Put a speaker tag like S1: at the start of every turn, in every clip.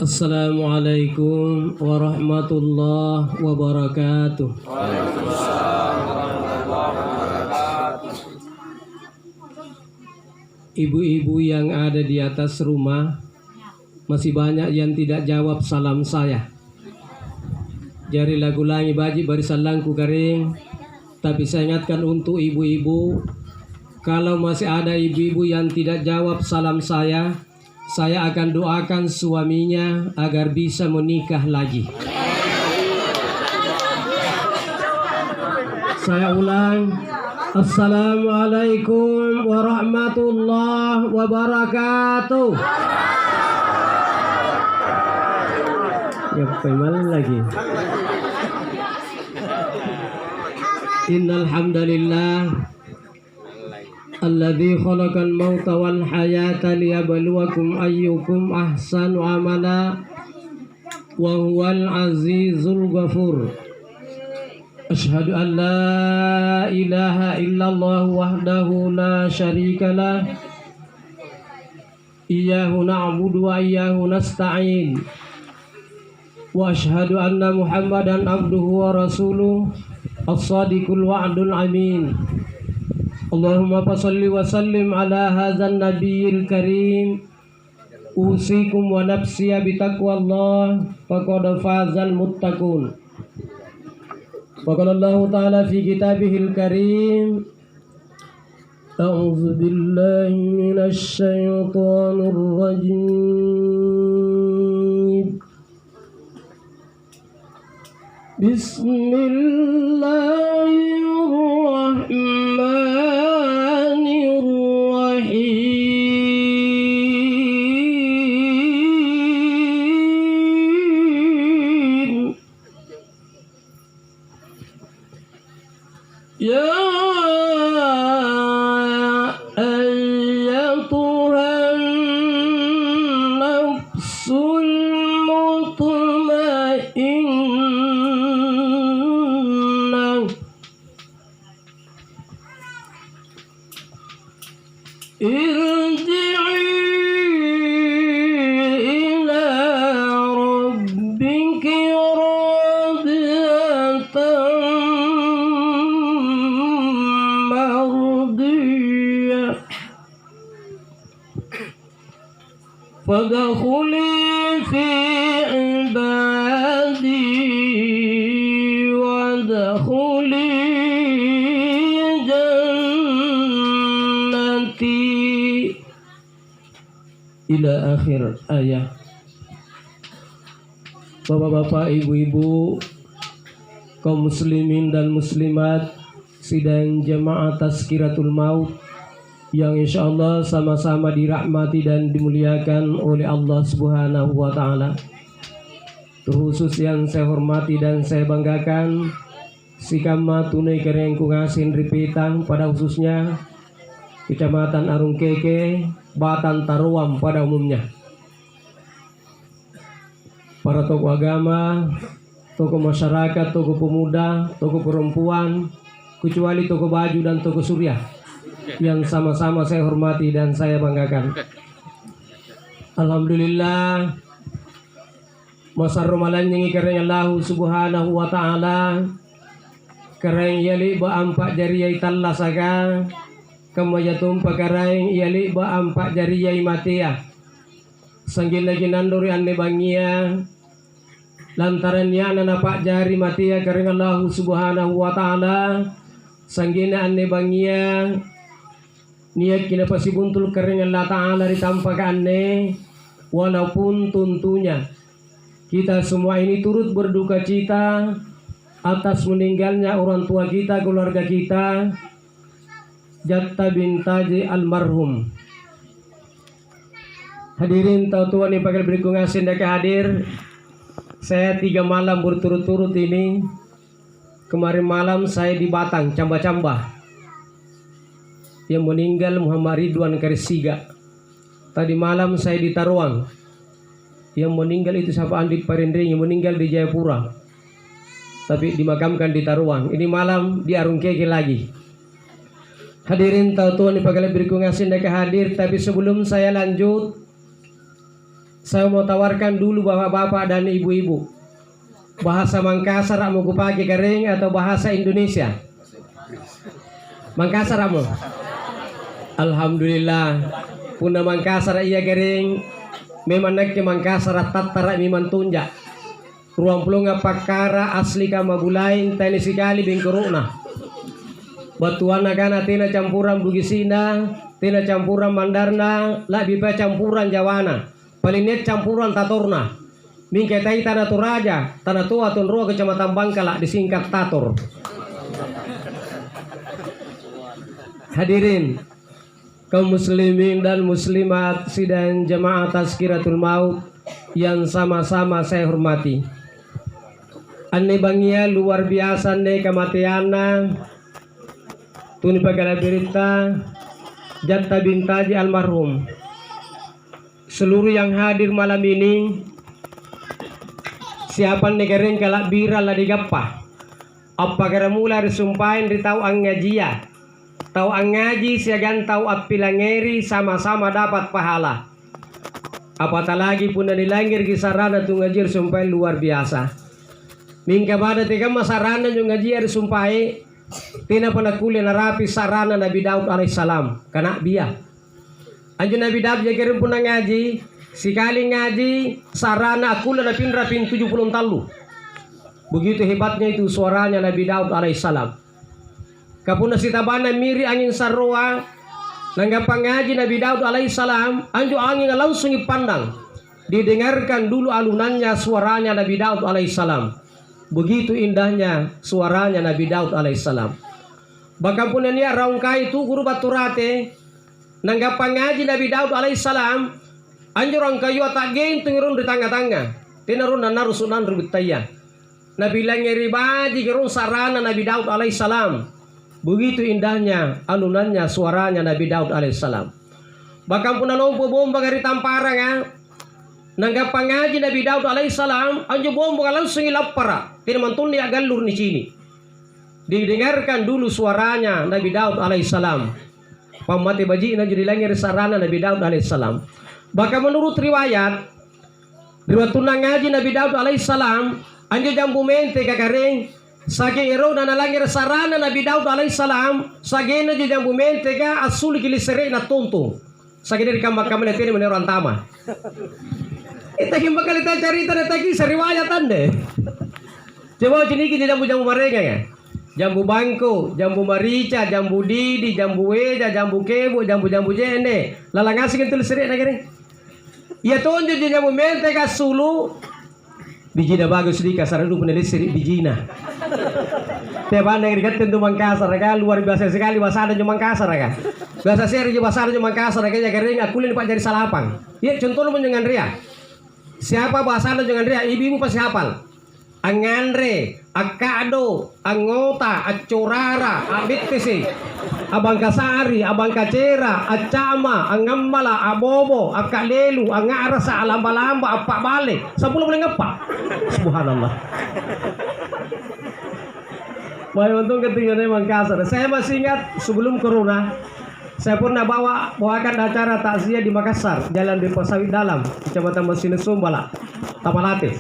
S1: Assalamualaikum warahmatullahi wabarakatuh. Ibu-ibu yang ada di atas rumah, masih banyak yang tidak jawab salam saya. Jari lagu langi baji barisan langku garing. Tapi saya ingatkan untuk ibu-ibu, kalau masih ada ibu-ibu yang tidak jawab salam saya akan doakan suaminya agar bisa menikah lagi. Saya ulang. Assalamualaikum warahmatullahi wabarakatuh. Ya pemal lagi. Innal hamdalillah alladzi khalaqal mauta wal hayata liyabluwakum ayyukum ahsanu amala wa huwal azizul ghafur. Asyhadu an la ilaha illallah wahdahu la syarikalah iyyahu na'budu wa iyyahu nasta'in wa asyhadu anna muhammadan abduhu wa rasuluh as-sadiqul wa'dul amin. Allahumma salli wa sallim ala hadzal nabiyil karim. Usikum wa nafsiya bitaqwallah faqad fazal muttaqun. Wa qala Allah ta'ala fi kitabihil karim. A'udzu billahi minasy syaithanir rajim. Bismillahirrahmanirrahim. Ya ayyatuhan nafsul mutmainnah irji'i ila rabbiki radiyatan mardiyah fadkhuli fi ibadi wadkhuli jannati ila akhir ayat. Bapak-bapak, ibu-ibu, kaum muslimin dan muslimat sidang jemaah Tazkiratul Maut yang insyaallah sama-sama dirahmati dan dimuliakan oleh Allah Subhanahu wa taala. Terkhusus yang saya hormati dan saya banggakan Sikama tunai kerengku ngasin Ripitang pada khususnya Kecamatan Arungkeke, Batan Taruam pada umumnya. Para tokoh agama, tokoh masyarakat, tokoh pemuda, tokoh perempuan, kecuali tokoh baju dan tokoh surya yang sama-sama saya hormati dan saya banggakan. Alhamdulillah, masa Ramadan yang ikarnya Allah Subhanahu wa taala kareng yali ba ampak jariyai tallasaga kamayatum pakareng yali ba ampak jariyai matia sanggil lagi nanduri anne bangia lantarannya nana pak jari matia kareng Allah Subhanahu wa taala sanggina anne bangia niat kina pasti buntul kareng Allah taala ditampak anne walaupun tentunya kita semua ini turut berduka cita atas meninggalnya orang tua kita, keluarga kita, Jatta bintaji almarhum. Hadirin tahu Tuhan yang pakai beriku ngasin deka hadir. Saya 3 malam berturut-turut ini. Kemarin malam saya di Batang, Camba-Camba. Yang meninggal Muhammad Ridwan Karisiga. Tadi malam saya di Taruang. Yang meninggal itu siapa Andi Parindring yang meninggal di Jayapura. Tapi dimakamkan di Taruang. Ini malam di Arungkeke lagi. Hadirin tahu Tuhan dipakai beriku ngasin deka hadir. Tapi sebelum saya lanjut, Saya mau tawarkan dulu bapak-bapak dan ibu-ibu, bahasa Mangkasar mau pakai kering atau bahasa Indonesia? Mangkasar amo. Alhamdulillah. Puna Mangkasar iya kering. Memang nak Mangkasar tatara memang tunjak. Ruang pulunga pakara asli kama bulain tani sekali bingkuruna. Batuan kana tina campuran Bugisina, tina campuran Mandarna, labi pa campuran Jawana. Palinet campuran Tatorna. Mingketai tanah Toraja, tanah tua Tunrua Kecamatan Bangkala disingkat Tator. Hadirin kaum muslimin dan muslimat sidang jamaah Tazkiratul Maut yang sama-sama saya hormati. Anne bangia luar biasa ne kematianna tuni pagala berita Jatta Bintaji almarhum. Seluruh yang hadir malam ini, siapa negerin kalak bira lah digapah. Apa kira mula disumpahin di tau ang ngajia. Tau ang ngaji siagan tau apilangeri sama-sama dapat pahala. Apatah lagi pun dilangir kisarana tu ngajir sumpahin luar biasa. Mingka pada tiga masarana yung ngajir sumpahin. Tina panakuli na rapi sarana Nabi Daud alaihissalam. Kanak biya. Anjo Nabi Daud jakirin pun ngaji. Sekali ngaji sarana aku na rapin 70 talu. Begitu hebatnya itu suaranya Nabi Daud alaihissalam. Kapuna sitabana miri angin sarroa nanggapang ngaji Nabi Daud alaihissalam. Anjo angin langsung dipandang. Didengarkan dulu alunannya suaranya Nabi Daud alaihissalam. Begitu indahnya suaranya Nabi Daud alaihissalam. Bahkan pun ini raungkai itu guru baturate nanggapang ngaji Nabi Daud alaihissalam. Anjur orang kayu tak gen tengurun di tangga-tangga. Tinarun dan narusunan ributaya. Nabi langeri baji gerun sarana Nabi Daud alaihissalam. Begitu indahnya alunannya suaranya Nabi Daud alaihissalam. Bahkan pun lompo bomba dari tamparang nanggapang ngaji Nabi Daud alaihissalam. Anjur bomba langsung ilapara. Tidak mantun dia galur di sini. Didengarkan dulu suaranya Nabi Daud alaihissalam. Pamati baji na jadi langir sarana Nabi Daud alaihissalam. Bahkan menurut riwayat tunang ngaji Nabi Daud alaihissalam, anjo jambu mente kagaring saking ero na nalangir sarana Nabi Daud alaihissalam, saking na jambu mente ka asul kilisere na tuntung. Saking dari kamar na tini meneran tama. Itagim bakal ita cerita na tagi sa riwayatan deh. Coba ciniki jambu-jambu mereka ya. Jambu bangko, jambu marica, jambu didi, jambu weja, jambu kebo, jambu-jambu jene. Lalang asing itu lisere na gini. Ya tonjo jambu mente ka sulu. Biji na bagus di kasar itu pun lisere biji na. Tiap anda yang dekat tentu Mangkasar ka luar biasa sekali bahasa ada Mangkasar ka. Bahasa seri bahasa ada Mangkasar ka ya kering aku ini pak jadi salapang. Ya contohnya pun jangan ria. Siapa bahasa ada jangan ria, ibu pasti hafal. Angandre, Akado, Angota, Acorara, Abitisi, Abang Kasari, Abang Kacera, Acama, Angambala, Abobo, Akalelu, Angarasa, Alamba-lamba, Apa Bale. 10 boleh ngapa? Subhanallah. Baik untung ketinggalan Mangkasar. Saya masih ingat sebelum corona, saya pernah bawakan acara takziah di Makassar, jalan di Pasawit Dalam, Kecamatan Masinesum Bala, Tapalate.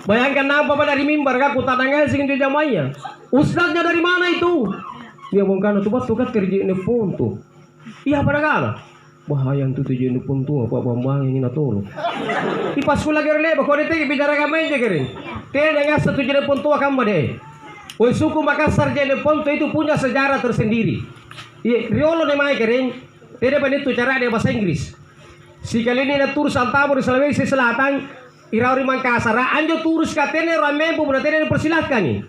S1: Bayangkan apa pada dari mimbar aku tadangnya sing di jamanya. Ustaznya dari mana itu? Dia bongkano tuh batu kat kerja ini pun tuh. Iya pada kala. Bahaya itu tujuh ini pun tuh apa bambang ini natolo. Ipas kula gerle ba kode te bicara kami aja kering. Te dengan satu jadi pun tua kamu deh. Oi suku Makassar jadi pun itu punya sejarah tersendiri. Iya riolo ne mai kering. Tidak itu cara dia bahasa Inggris. Si kali ini na tur Santabur Sulawesi Selatan. Irauri Mangkasar, anjo turus katene ramempo berarti dipersilakan nih.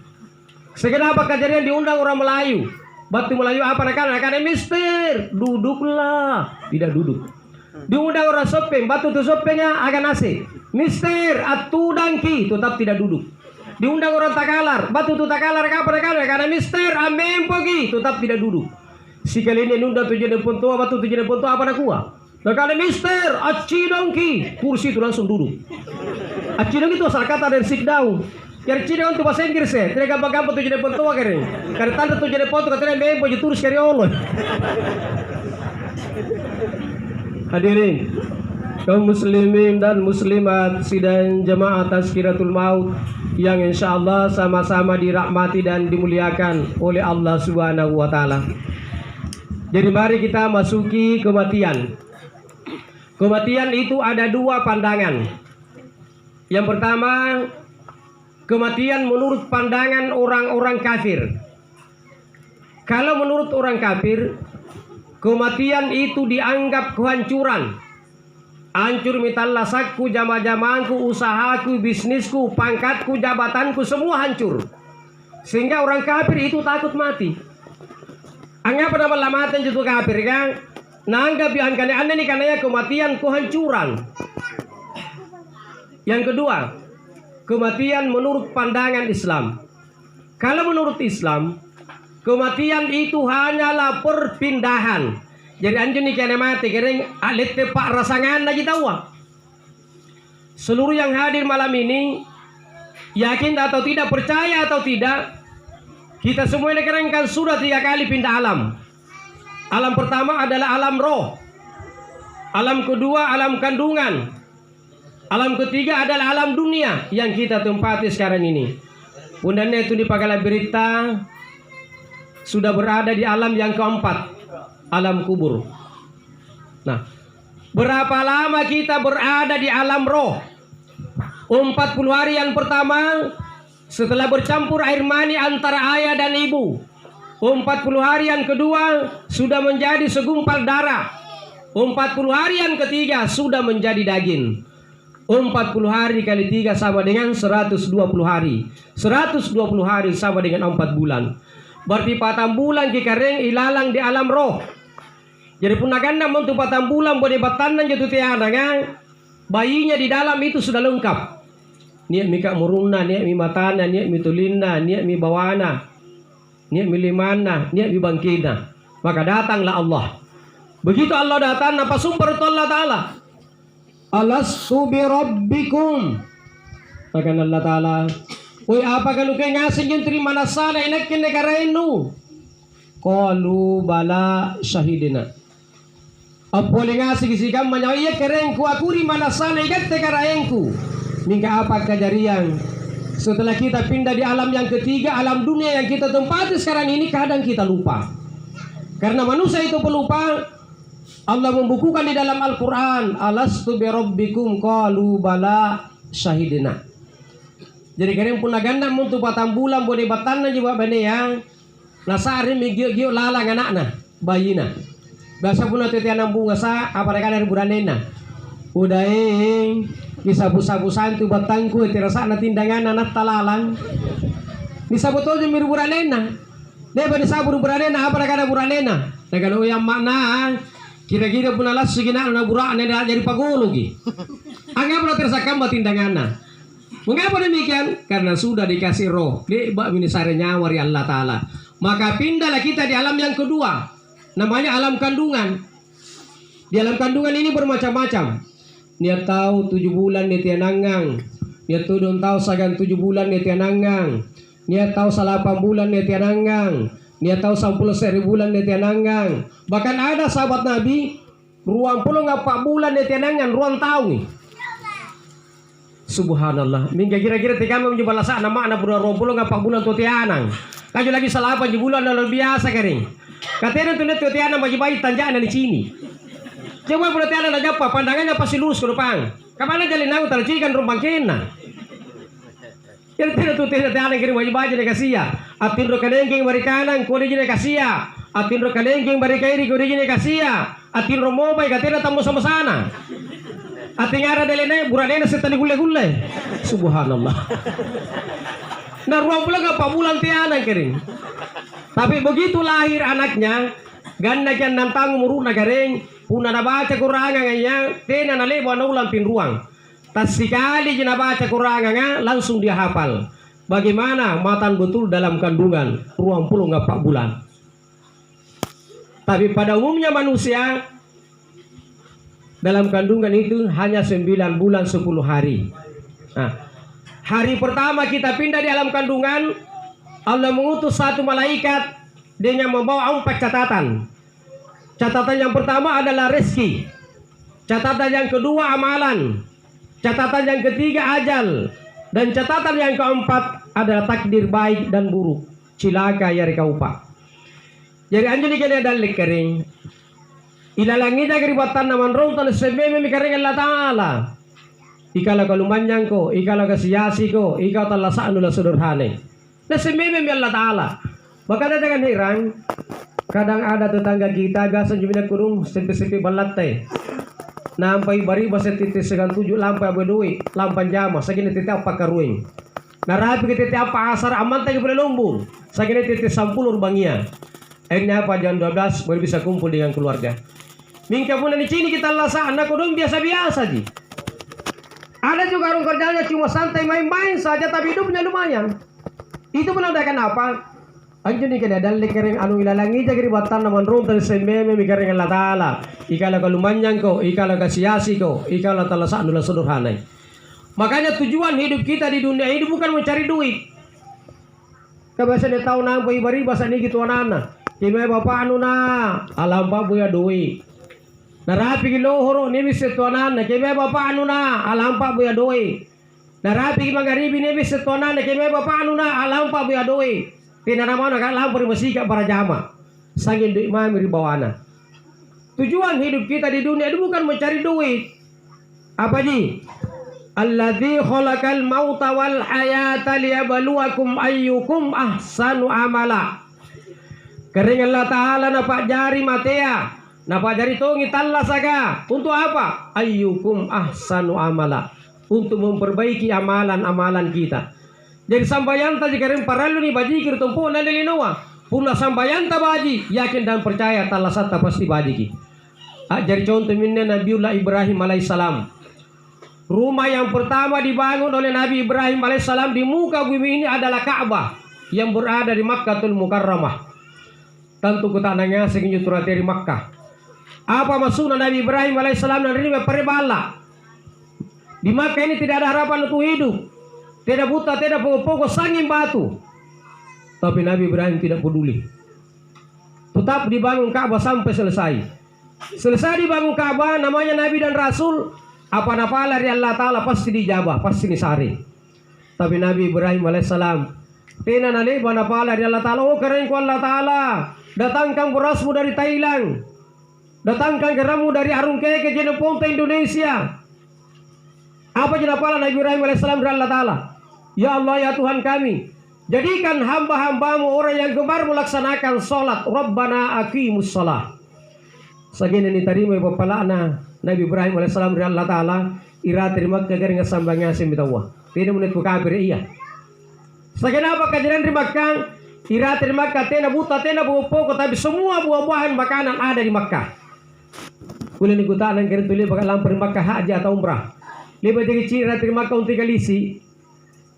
S1: Sekenapa kejadian diundang orang Melayu. Batu Melayu apa nak mister, duduklah. Tidak duduk. Diundang orang Sopeng, batu tu Sopengnya agak nasi. Mister, atu dangki, tetap tidak duduk. Diundang orang Takalar, batu tu Takalar karena mister, amempo ki, tetap tidak duduk. Si kali ini nunda tujuan pontua, batu tujuan pontua apa nak kuah? Karena mister, aci dongki, kursi itu langsung duduk. Aci dongki itu asal kata dari sit down. Yang cina untuk bahasa Inggris ya, tidak gampang-gampang tujuan pontua kering. Karena tanda tujuan pontua katanya memang boleh tulis kari Allah. Hadirin, kaum muslimin dan muslimat sidang jemaah Tazkiratul Maut yang insyaallah sama-sama dirahmati dan dimuliakan oleh Allah Subhanahu wa taala. Jadi mari kita masuki kematian. Kematian itu ada dua pandangan. Yang pertama, kematian menurut pandangan orang-orang kafir. Kalau menurut orang kafir, kematian itu dianggap kehancuran. Hancur mitallasakku, jama-jamaanku, usahaku, bisnisku, pangkatku, jabatanku, semua hancur. Sehingga orang kafir itu takut mati. Anggap pada malamatan itu kafir kan? Nanggap yang anda ini karena kematian kehancuran. Yang kedua, kematian menurut pandangan Islam. Kalau menurut Islam, kematian itu hanyalah perpindahan. Jadi anjir nih kena mati kering alit tepak rasangan lagi tahu. Seluruh yang hadir malam ini, yakin atau tidak, percaya atau tidak, kita semua ini kan sudah 3 kali pindah alam. Alam pertama adalah alam roh. Alam kedua alam kandungan. Alam ketiga adalah alam dunia yang kita tempati sekarang ini. Undangnya itu dipagalah berita sudah berada di alam yang keempat, alam kubur. Nah, berapa lama kita berada di alam roh? 40 hari yang pertama setelah bercampur air mani antara ayah dan ibu. 40 hari yang kedua sudah menjadi segumpal darah. 40 hari yang ketiga sudah menjadi daging. 40 hari kali 3 sama dengan 120 hari. 120 hari sama dengan 4 bulan. Berarti 4 bulan kikering ilalang di alam roh. Jadi punaganda mau 4 bulan boleh batanan jatuh tiada kan? Bayinya di dalam itu sudah lengkap. Niat mika muruna, niat mi matana, niat mi tulina, niat mi bawana, niat mi limana, niat mi bangkina. Maka datanglah Allah. Begitu Allah datang, apa sumber itu Allah Ta'ala? Alastu bi rabbikum. Maka Allah Ta'ala, woi apa kalau kau ngasih yang terima nasana enak ke negara ini? Qalu bala syahidina. Apa boleh ngasih kisi kamu menyawa iya keren ku akuri manasana ikat negara engku. Mingga apa kejadian? Setelah kita pindah di alam yang ketiga, alam dunia yang kita tempati sekarang ini, kadang kita lupa. Karena manusia itu pelupa. Allah membukukan di dalam Al-Quran, alastu bi rabbikum qalu bala syahidina. Jadi kalian pun aganda untuk 4 bulan boleh batana juga bane yang nasari migio lalang anakna bayina. Biasa pun nanti tiang bunga sa apa mereka dari buranena. Udah bisa busa-busan tu batangku terasa na tindangan anak talalang. Bisa betul je miru buranena. Dia pada sabur buranena apa mereka ada buranena. Nah kalau yang makna kira-kira pun alas segina na burak nena jadi pagolo gi. Anggap lo terasa kamba tindangan. Mengapa demikian? Karena sudah dikasih roh. Dia minisare nyawari Allah Ta'ala. Maka pindahlah kita di alam yang kedua. Namanya alam kandungan. Di alam kandungan ini bermacam-macam. Dia tahu 7 bulan dia tianangang. Dia tahu sagan 7 bulan dia tianangang. Dia tahu 8 bulan dia tianangang. Dia tahu 10 bulan dia tianangang. Bahkan ada sahabat Nabi ruang 4 bulan dia tianangan, ruang tahun nih. Subhanallah. Mingga kira-kira tiga mencoba lasak nama anak bulan 4 bulan tu tianang. Kaju lagi salah 8 bulan luar biasa kering. Katanya tu net tu tianang bagi bayi tanjakan di sini. Coba bulan tianang aja apa pandangannya pasti lurus ke depan. Kemana jalan nau tercikan rumpang kena. Yang tidak tu tianang kiri bagi bayi jadi kasih ya. Atin ro kalengking bari kanan kode jadi kasih ya. Atin ro kalengking bari kiri kode jadi kasih ya. Atin ro mobile katanya tamu sama sana. Ating ara dalene buranena setani gule-gule. Subhanallah. Nah ruang pula apa bulan tianang kering. Tapi begitu lahir anaknya, ganda kian nantang muruna kering, puna nabaca kurangangnya, tena nalebo ulang pin ruang. Tas sekali jena baca kuranganga, langsung dia hafal. Bagaimana matan betul dalam kandungan ruang puluh 4 bulan. Tapi pada umumnya manusia dalam kandungan itu hanya 9 bulan 10 hari. Nah, hari pertama kita pindah di alam kandungan, Allah mengutus 1 malaikat dengan membawa 4 catatan. Catatan yang pertama adalah rezeki. Catatan yang kedua amalan. Catatan yang ketiga ajal. Dan catatan yang keempat adalah takdir baik dan buruk. Cilaka yari kaupa. Jadi anjur ni kena dalik kering. Ilalangi jagri batan naman rong tan sebebe mi kering Allah Taala. Ikala kalumanyang ko, ikala kasiyasi ko, ikaw talasa anu la sederhana. Na sebebe mi Allah Taala. Maka ada dengan heran. Kadang ada tetangga kita biasa jumina kurung sepi-sepi balat teh. Nampai bari basa titi segan tujuh lampai bedui lampan jama sagini titi apa karuing. Narapi ke titi apa asar aman tadi boleh lumbung. Sagini titi sampulur bangia. Akhirnya apa jam 12 baru bisa kumpul dengan keluarga. Mingka pun di sini kita lasa anak kodong biasa-biasa ji. Ada juga orang kerjanya cuma santai main-main saja tapi hidupnya lumayan. Itu menandakan apa? Anjur ni kena dalik kering anu ilalangi jagri batan naman rum tali sembeme mi kering Allah Taala. Ikala kalumanyang ko, ikala kasiyasi ko, ikala talasa anu la sederhana. Makanya tujuan hidup kita di dunia ini bukan mencari duit. Kabasa ni tahu nang bari basa ni gitu anana. Kime bapa anu na alam pa buya duit. Narapi kilohoro ni bis tuanana kime bapa anu na alam pa buya duit. Narapi magaribi ni bis tuanana kime bapa anu na alam pa buya duit. Tinanaman akan lampur masika para jama. Sangin duit mami ribawana. Tujuan hidup kita di dunia itu bukan mencari duit. Apa ji? Alladzi khalaqal mauta wal hayata liyabluwakum ayyukum ahsanu amala. Kering Allah Taala napa jari matea, napa jari tongi talla saga. Untuk apa? Ayyukum ahsanu amala. Untuk memperbaiki amalan-amalan kita. Jadi sambayanta jika rin paralu ni baji kiri tumpu na lilinoa. Puna sambayanta baji yakin dan percaya talasata pasti baji ki. Jadi contoh minna Nabiullah Ibrahim alaihissalam. Rumah yang pertama dibangun oleh Nabi Ibrahim alaihissalam di muka bumi ini adalah Ka'bah yang berada di Makkatul Mukarramah. Tentu kita nanya sekian turateri Makkah. Apa maksudnya Nabi Ibrahim alaihissalam dan ini perebala. Di Makkah ini tidak ada harapan untuk hidup. Tidak buta, tidak pokok-pokok sangin batu. Tapi Nabi Ibrahim tidak peduli. Tetap dibangun Ka'bah sampai selesai. Selesai dibangun Ka'bah, namanya Nabi dan Rasul. Apa-apa dari Allah Ta'ala pasti dijabah, pasti disari. Tapi Nabi Ibrahim alaihissalam. Tina nali apa dari Allah Ta'ala. Oh keren ku Allah Ta'ala. Datangkan berasmu dari Thailand. Datangkan geramu dari Arungke ke Jeneponte Indonesia. Apa jenapala Nabi Ibrahim alaihissalam dari Allah Ta'ala? Ya Allah ya Tuhan kami, jadikan hamba-hambamu orang yang gemar melaksanakan sholat. Rabbana aqimus sholat. Sagini ni tarima bapalana Nabi Ibrahim alaihissalam dari Allah Ta'ala. Ira terima kagaring sambangnya semitawa. Tidak menit ku kafir iya. Sagini apa kajian terima kang? Ira terima katena buta tena buah-pokok tapi semua buah-buahan makanan ada di Makkah. Kuliah ni kutaan yang kira tulis bakal lampir Makkah haji atau umrah. Lihat jadi ciri terima kau untuk kalisi.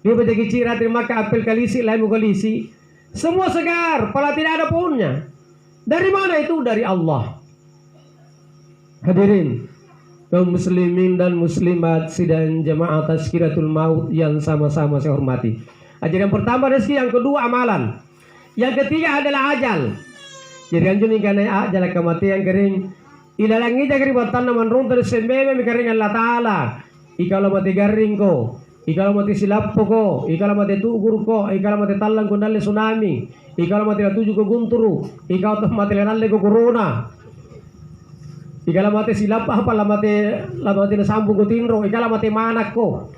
S1: Lihat jadi ciri terima kau apel kalisi, lain kalisi. Semua segar, pala tidak ada pohonnya. Dari mana itu? Dari Allah. Hadirin, kaum muslimin dan muslimat sidang jamaah tazkiratul maut yang sama-sama saya hormati. Ajaran pertama rezeki, yang kedua amalan. Yang ketiga adalah ajal. Jadi anjun ini karena ajal kematian kering. Ilalangi jagri batan naman rung terus sembeme mikering Allah Ta'ala. Ikaw mati garing ko, ikaw mati silappo ko, ikaw mati tugur ko, ikaw mati talang ko nali tsunami, ikaw mati natuju ko gunturu, ikaw mati nali ko corona, ikaw mati silappa apa lamati nasambung ko tinro, ikaw mati manak ko.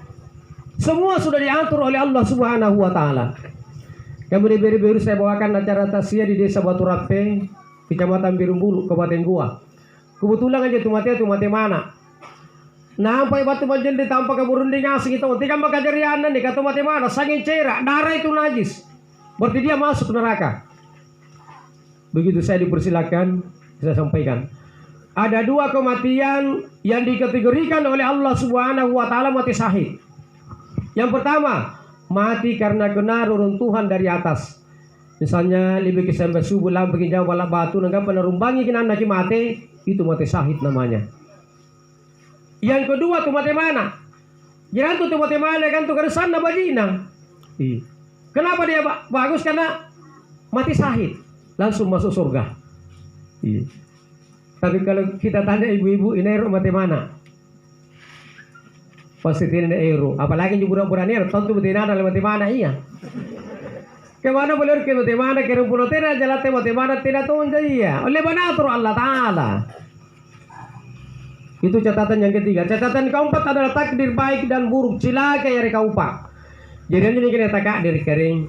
S1: Semua sudah diatur oleh Allah Subhanahu wa Ta'ala. Kemudian baru saya bawakan acara tasya di Desa Batu Rape, Kecamatan Birumbulu, Kabupaten Goa. Kebetulan aja tuh mati mana? Nampai batu banjir ditampak ke burunding asing itu. Tiga makajarianan nih kata mati mana? Sangin cerak, darah itu najis. Berarti dia masuk neraka. Begitu saya dipersilakan, saya sampaikan. Ada dua kematian yang dikategorikan oleh Allah Subhanahu wa Ta'ala mati syahid. Yang pertama, mati karena kena reruntuhan dari atas. Misalnya lebih kesampai subuh lampu jauh balak batu nggak pernah rumbangi kena nak mati, itu mati syahid namanya. Yang kedua tuh mati mana? Jangan tuh mati mana kan tuh keresan na bajina. Kenapa dia bagus? Karena mati syahid langsung masuk surga. Tapi kalau kita tanya ibu-ibu ini ero mati mana? Pasti tidak ero. Apalagi di budak-budak ini tentu betina dalam mati mana iya. Kemana boleh ke mati mana ke rumput tidak jalan mati mana tidak tahu iya. Oleh mana atur Allah Taala. Itu catatan yang ketiga. Catatan keempat adalah takdir baik dan buruk. Cilaka ya kau pak. Jadi ini kita takak dari kering.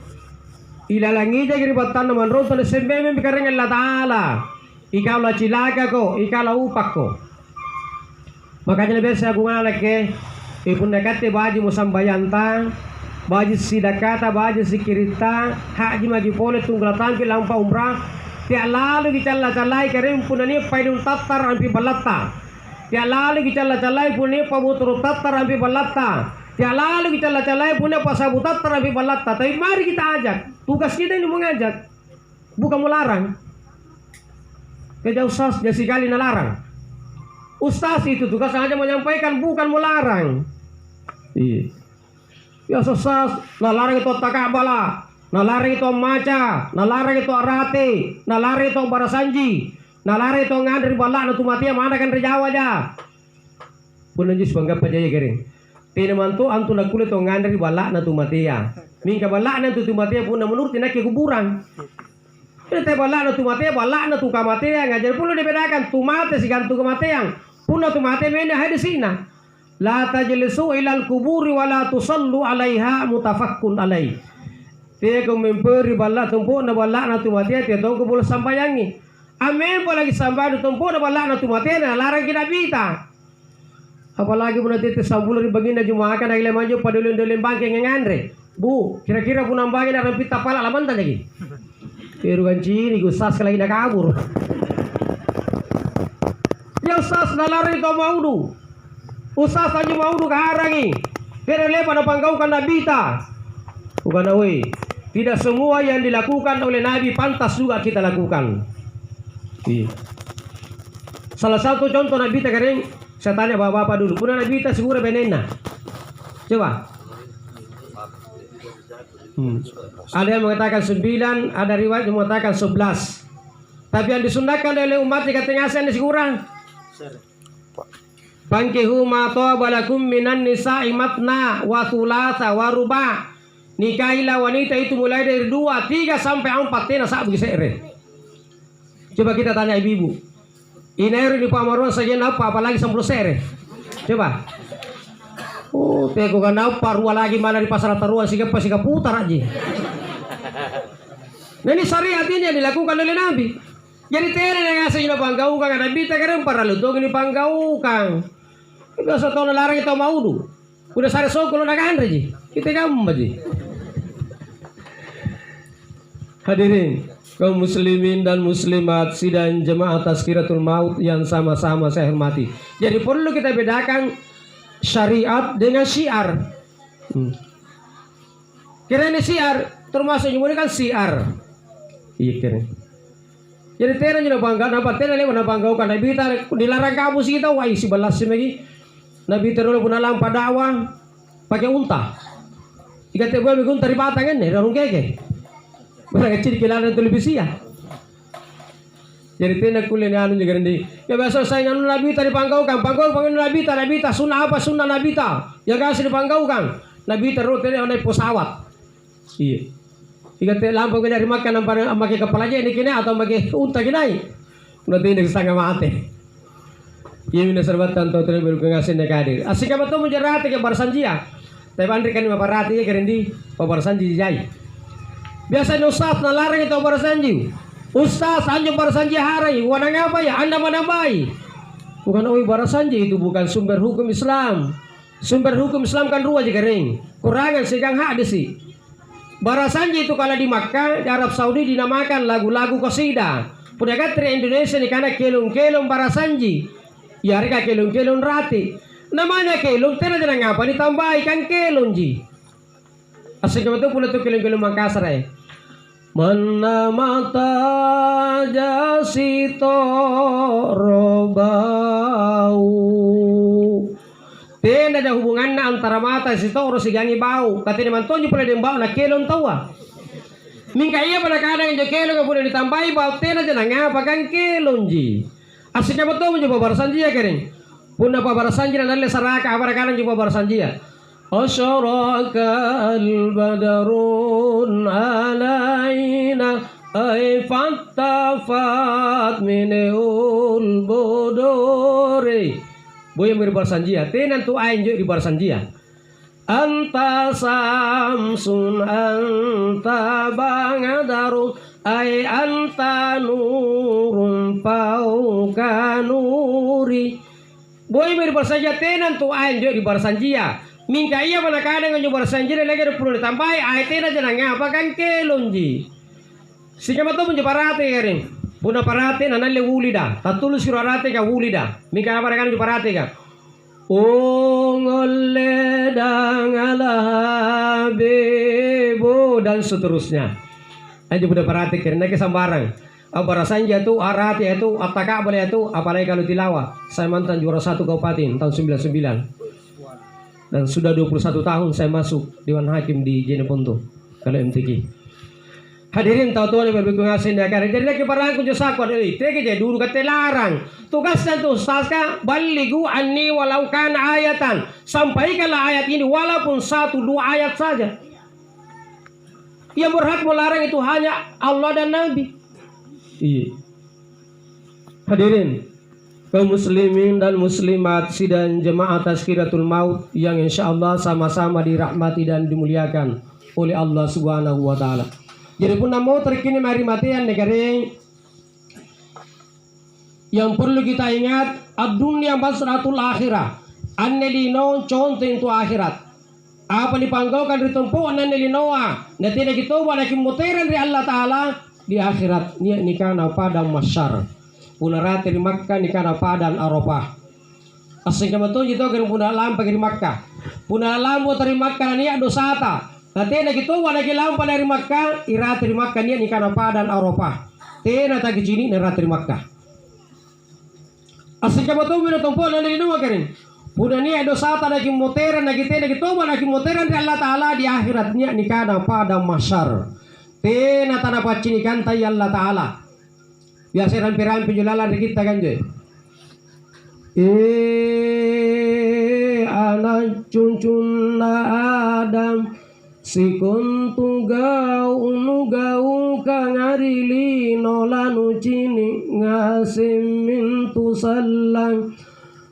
S1: Ilalangi jadi batan naman rotan sembe kering Allah Taala. Ikaw la cilaka ko, ikaw la upak ko. Makanya lebih saya guna lagi. Ipun nakate baji musambayanta, baji sidakata, baji sikirita, haji magi pole tunggulatan ki lampa umrah. Tiak lalu gicalla calai kering punani paidun tatar ampi balatta. Tiak lalu gicalla-calai punya pabutru tatar ampi balatta. Tiak lalu gicalla-calai punya pasabu tatar ampi balatta. Tapi mari kita ajak. Tugas kita ini mengajak. Bukan melarang. Kerja ustaz jasi kali melarang. Ustaz itu tugas saja menyampaikan bukan melarang. Iya. Ya ustaz, nalarang itu takabala, nalarang itu maca, nalarang itu arate, nalarang itu barasanji. Nalare to ngandri balak na tumatia mana kan rejawa aja. Punan jus bangga pajaya kering. Tine mantu antu na kulit to ngandri balak na tumatia. Mingka balak na tu tumatia pun menurut tina ke kuburan. Ini teh balak na tumatia balak na tu kamatia ngajar pula dibedakan tumate si gantu kematian. Puna tumate mena hadi sina. La tajlisu ilal kuburi wala tusallu alaiha mutafakkun alai. Teh ko memberi balak tumpu na balak na tumatia teh to ko boleh sampayangi. Amin apalagi sampai ditempuh na balak na tumatena larang kita bita. Apalagi pun nanti sambulan di baginda jumakan lagi maju padulun-dulun bangke ngandre. Bu, kira-kira pun nambangin ada pita pala laman lagi. Pirugan cini gusas lagi nak kabur. Ya usas nalari to maudu. Usas aja maudu kaharangi. Kira lepa na panggaukan na bita. Bukan awe. Tidak semua yang dilakukan oleh Nabi pantas juga kita lakukan. Iya. Salah satu contoh Nabi kering, saya tanya bapak-bapak dulu, punya Nabi segura benena. Coba. Ada yang mengatakan 9, ada riwayat yang mengatakan 11. Tapi yang disundahkan oleh umat di ketengasan di segura. Bankihu ma balakum minan nisa'i matna wa thulatha wa ruba. Nikahilah wanita itu mulai dari 2, 3 sampai 4 tena sak begitu sere. Coba kita tanya ibu-ibu. Ini di Pamaruan saja apa apalagi 10 sere. Coba. Oh, teko kan apa rua lagi mana di pasar taruan sih putar aja. Nah ini syariat ini yang dilakukan oleh Nabi. Jadi tele yang ngasih na panggaukan Nabi tak keren para lutung ini panggaukan. Biasa tahun larang kita mau dulu. Udah sare sokolo nak andre kita kamu aja. Hadirin kaum muslimin dan muslimat sidang jemaah Tazkiratul Maut yang sama-sama saya hormati. Jadi perlu kita bedakan syariat dengan syiar. Kira ini syiar termasuk ini kan syiar. Iya kira. Jadi tera juga bangga, nampak tera lewat bangga kan Nabi dilarang kamu sih kita wah isi balas lagi. Nabi terus pun alam padawan pakai unta. Jika tiba unta di batang ini, orang keke. Mereka kecil kilaran televisi ya. Jadi tenda kuliah anu juga nanti. Ya biasa saya anu Nabi tadi panggaukan, panggau Nabi ta sunnah apa sunnah Nabi ta. Ya kasih dipanggaukan. Nabi terus tadi naik pesawat. Iya. Jika teh lampu dari makan nampak pakai kepala aja ini kini atau pakai unta kini. Nanti ini setengah mati. Iya mina serbatan tahu terus baru ngasih nekadir. Asik apa tuh menjerati ke barsanjia. Tapi andri kan lima parati ya kerendi barsanji jai. Biasanya ustaz nalarang itu barsanji. Ustaz anjing barsanji harai. Wanang apa ya? Anda mana baik? Bukan oi barsanji itu bukan sumber hukum Islam. Sumber hukum Islam kan dua aja kering. Kurangan segang hak desi. Barasanji itu kalau di Makkah, di Arab Saudi dinamakan lagu-lagu qasidah. Punya katri Indonesia nih karena kelung-kelung barasanji. Ya mereka kelung-kelung rati. Namanya kelung, tidak ada ngapa ditambahi kan kelung ji. Asik itu pula tuh kelung-kelung Makassar ya. Mana mata jasito robau. Tidak ada hubungan antara mata si toro si gangi bau. Katanya mantonyo pula dia bau nak kelon tawa. Mingka iya pada kadang yang kelon yang boleh ditambahi bau tidak ada ngapa kan kelon ji. Asiknya betul mencoba barasanjia kering. Puna pa barasanjia nalle saraka abara kanan coba barasanjia. Asyarakal badarun alaina ay fattafat mineul bodore. Boy yang barasanjia. Tenan tu ain jo di barasanjia. Anta samsun anta bangadarun ay anta nurun pauka nuri. Boy mir barsanjia tenan tu ain jo di barsanjia. Mingka iya mana kadang nyo barsanjia lagi ada perlu ditambahi ay tenan jangan ngapa kan kelonji. Sika mato punjo parate kering. Puna parate nanalle wulida. Tatulus siro arate ka wulida. Mingka apa kan jo parate ka. Ngolle dangalabebo dan seterusnya. Aja udah perhati karena kesambarang. Barasanjia itu arati itu ataka boleh itu apalagi kalau tilawah. Saya mantan juara 1 kabupaten tahun 99. Dan sudah 21 tahun saya masuk Dewan Hakim di Jeneponto kalau MTQ. Hadirin tahu tuan yang berbengasin ya kan. Jadi lagi parang kunci sakwa deui. Tege je dulu kate larang. Tugasnya tuh saska balighu anni walau kana ayatan. Sampaikanlah ayat ini walaupun 1-2 ayat saja. Yang berhak melarang itu hanya Allah dan Nabi. Iya. Hadirin kaum muslimin dan muslimat sidang jemaah Tazkiratul Maut yang insyaallah sama-sama dirahmati dan dimuliakan oleh Allah Subhanahu wa taala. Jadi pun namo terkini mari matian negara yang perlu kita ingat ad-dunya basratul akhirah. Annelino contoh itu akhirat. Apa dipanggaukan ditempuh annelinoa. Nanti nak kita buat kimuteran dari Allah Taala di akhirat. Ni nikana padang masyar. Punarate di Makkah nikana padang Arafah. Asing kamu itu akan punah lampa di Makkah. Punah lampu dari Makkah ni dosata. Nanti nak kita buat lampa dari Makkah. Irate di Makkah ni nikana padang Arafah. Tena tak jini nerate di Makkah. Asing kamu itu bila tempuh annelinoa kering. Pudah ni ada saat ada kimoteran lagi teh lagi toba lagi kimoteran dari Allah Taala di akhiratnya nikah pada masyar. Tena tanah pacinikan tay Allah Taala. Biasa rampi-rampi julalan kita kan je. Anak cuncun Adam sikun tugau nugau kangarili nolanu cini ngasim tu salang.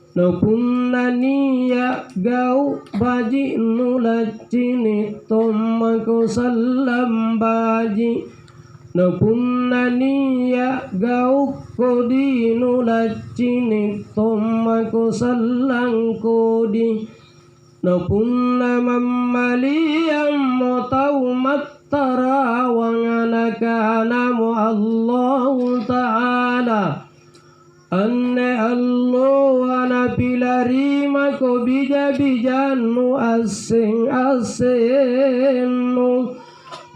S1: Napunani ya gau baji nulacini tomako salam baji. Napunani ya gau kodi nulacini tomako salang kodi. Napunna mamali yang mau tahu matara wangana namu Allah Ta'ala. Anne Allah ana pilari mako bija-bijanu asing-asingnu.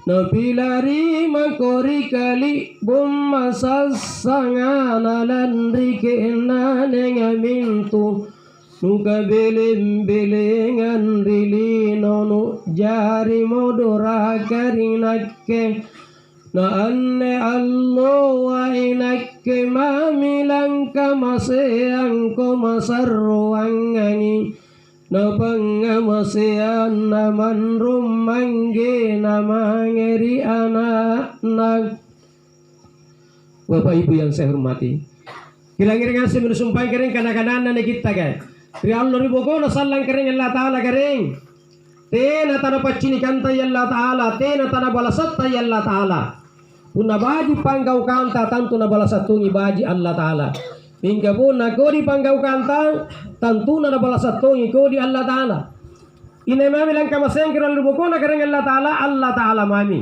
S1: Na pilari mako rikali bumma sassangana lan rikena nengamintu. Nuka beling-belingan rilino jari modora karinakke. Na anne Allah wa inakke mamilang kamaseang ko masarruangani. Na pangamasean naman rumangge na mangeri anak. Bapak Ibu yang saya hormati, kira-kira saya menusumpah kering kanak-kanak kita kan. Pri Allah ribuko na salang kering Allah Ta'ala kering. Tena tanah pacinikan tay Allah Ta'ala. Tena tanah balasat tay Allah Ta'ala. Puna baji panggau kanta tantu na balasatungi baji Allah Ta'ala. Hingga pun na kodi panggau kanta tantu na balasatungi kodi Allah Ta'ala. Ina mami lang kamaseng kiral lubuko na kering Allah Ta'ala mami.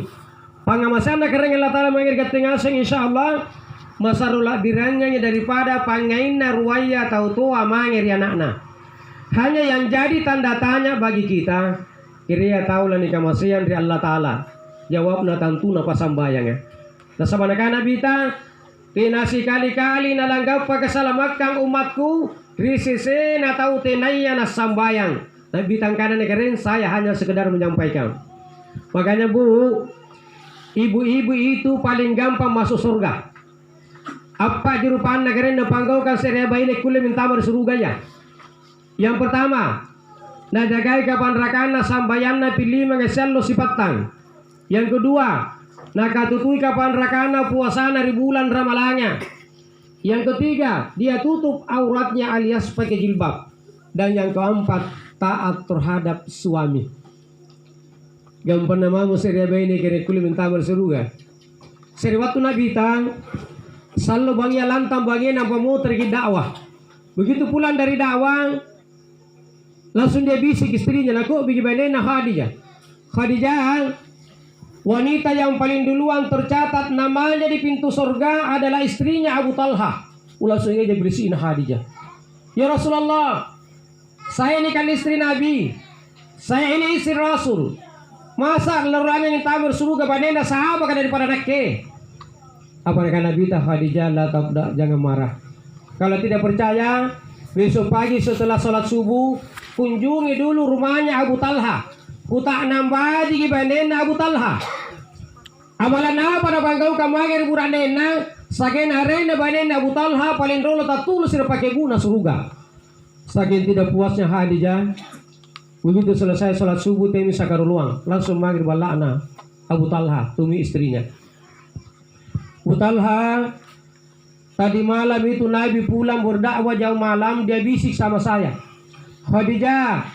S1: Pangamasan na kering Allah Ta'ala mangir katingaseng insyaallah masarula diranyanya daripada pangain na ruwaya tau tua mangir anakna. Hanya yang jadi tanda tanya bagi kita, kira tahu lah ni kamasian dari Allah Ta'ala. Jawab na tantu na pasambayang. Nasama na kana bita, tinasi kali-kali nalanggap pagkasalamakang umatku, risise na tau tenaya na sambayang. Nabitang kana negeren, saya hanya sekedar menyampaikan. Makanya Bu, ibu-ibu itu paling gampang masuk surga. Apa jurupaan negara na panggaukan seria bayi kulit minta bersuruganya. Yang pertama, na jagai kapan rakana sambayan na pilih mengesel lo sipatang. Yang kedua, na katutui kapan rakana puasana di bulan ramalanya. Yang ketiga, dia tutup auratnya alias pakai jilbab. Dan yang keempat, taat terhadap suami. Gampan namamu seria bayi ni kira kulit minta bersuruga. Seri waktu Nabi tang selalu bangnya lantang bangnya nampak mau tergi dakwah. Begitu pulang dari dakwah, langsung dia bisik istrinya, aku bagaimana Khadijah. Khadijah, wanita yang paling duluan tercatat namanya di pintu surga adalah istrinya Abu Talha. Langsung aja berisiin Khadijah. Ya Rasulullah, saya ini kan istri Nabi, saya ini istri Rasul. Masa loranya yang tabur surga padanya sahabat kan daripada nakke. Apa kata Nabi Khadijah, jangan marah. Kalau tidak percaya, besok pagi setelah sholat subuh kunjungi dulu rumahnya Abu Talha. Kutak nambah di bandena Abu Talha. Amalan apa pada bangkau kamagir buranena saking arena bandena Abu Talha paling dulu tak tulus pakai guna surga. Saking tidak puasnya Khadijah, begitu selesai sholat subuh temi sakaruluang langsung maghrib balakna Abu Talha tumi istrinya. Abu Talha, tadi malam itu Nabi pulang berdakwah jauh malam, dia bisik sama saya. Khadijah,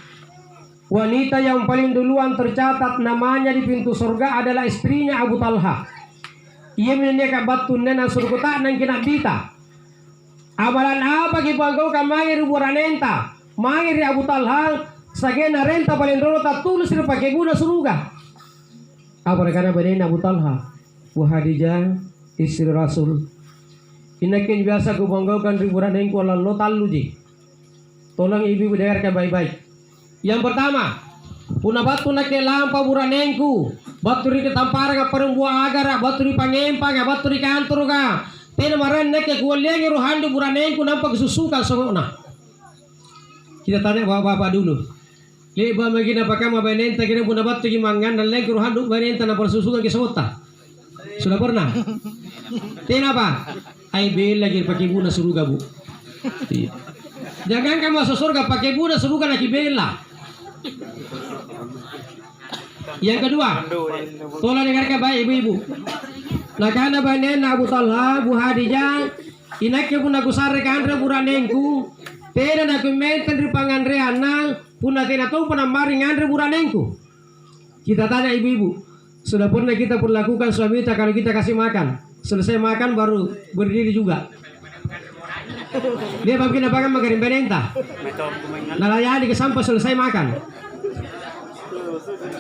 S1: wanita yang paling duluan tercatat namanya di pintu surga adalah istrinya Abu Talha. Ia meneka batun nena surga tak nang kena bita. Amalan apa ki bangkau kamangir buranenta? Mangir Abu Talha, sagena renta paling dulu tak tulus pakai guna surga. Apa karena badan Abu Talha? Khadijah, istri Rasul. Inakin biasa ku banggakan ribuan engkau lalu talu ji. Tolong ibu dengarkan baik-baik. Yang pertama, puna batu nak lampa buran engku. Batu di ketampar ka perempuan agar, batu di pangempa ka, batu di kantor ka. Tena maran nak kuliah ruhan di buran engku nampak kesusukan songona. Kita tanya bapak-bapak dulu. Leba magina pakam mabenenta kira puna batu ki mangan dan lagi ruhan du benenta na persusukan ke sota. Sudah pernah? Tena apa? Ai bel lagi pakai guna surga bu. Jangan kamu masuk surga pakai guna surga lagi bela. Yang kedua, tolong dengarkan baik ibu-ibu. Nah karena banen Abu Talha, Bu Khadijah, inak ke pun aku sarekan re buranengku, tena nak menten di pangan reana, pun tena tahu pernah maringan re buranengku. Kita tanya ibu-ibu. Sudah pernah kita perlakukan suami kita kalau kita kasih makan. Selesai makan baru berdiri juga. Dia mungkin apa kan makarin benenta. Nalayani ke sampah selesai makan.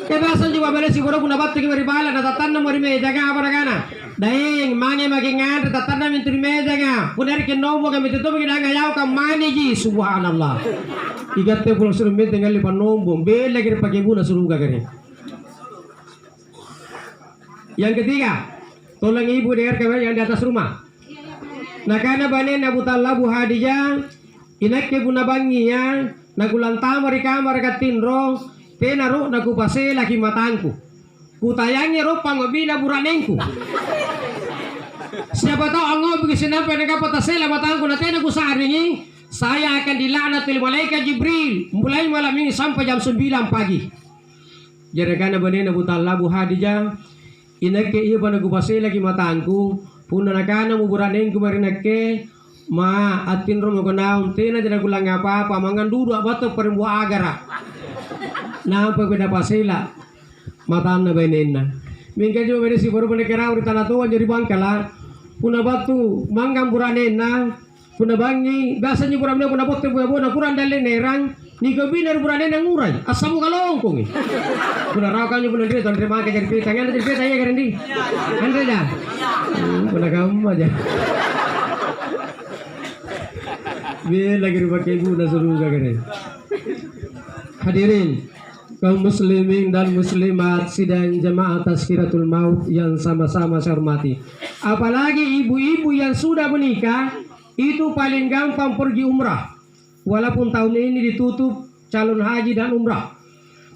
S1: Kebasan juga balik si guru pun dapat pergi beribala. Datatan nomor meja kan apa nakana. Daing mange makingan datatan namin turi meja kan. Punar kenomo kami tutup kita ngayau kan mani ji subhanallah. Igat te pulang suruh tinggal di panombo. Bela kira pakai guna suruh gak. Yang ketiga, tolong ibu dengar kabar yang di atas rumah. Nah karena banen Abu Talha Bu Khadijah, inak ke buna bangiya, nagulang tamar di kamar katindro, tenaru nagu pase laki matangku. Kutayangnya rupang mabila buranengku. Siapa tahu Allah begitu sampai nagapatase la matangku na tena ku saringi, saya akan dilaknat oleh malaikat Jibril mulai malam ini sampai jam 9 pagi. Jadi karena banen Abu Talha Bu Khadijah, inake iya pa nagupase lagi matangku puna nakana mo buraneng ko marinake ma atin ro mo naun tena jana kulang apa mangan dudu abato perempuan agara na pagpeda pasela matan na benena mingka jo bere si baru penekera uri tanah tua jadi bangkala puna batu manggang buranena puna bangi biasanya buranena puna botte buah kurang dalin nerang ni kebinar buranena ngurai asamu kalongkong puna rakannya puna dia tanpa makan jadi pita ngana jadi pita ya karendi andre dah puna kamu aja biar lagi pakai guna suruh keren. Hadirin kaum muslimin dan muslimat sidang jamaah tazkiratul maut yang sama-sama saya hormati. Apalagi ibu-ibu yang sudah menikah itu paling gampang pergi umrah. Walaupun tahun ini ditutup calon haji dan umrah.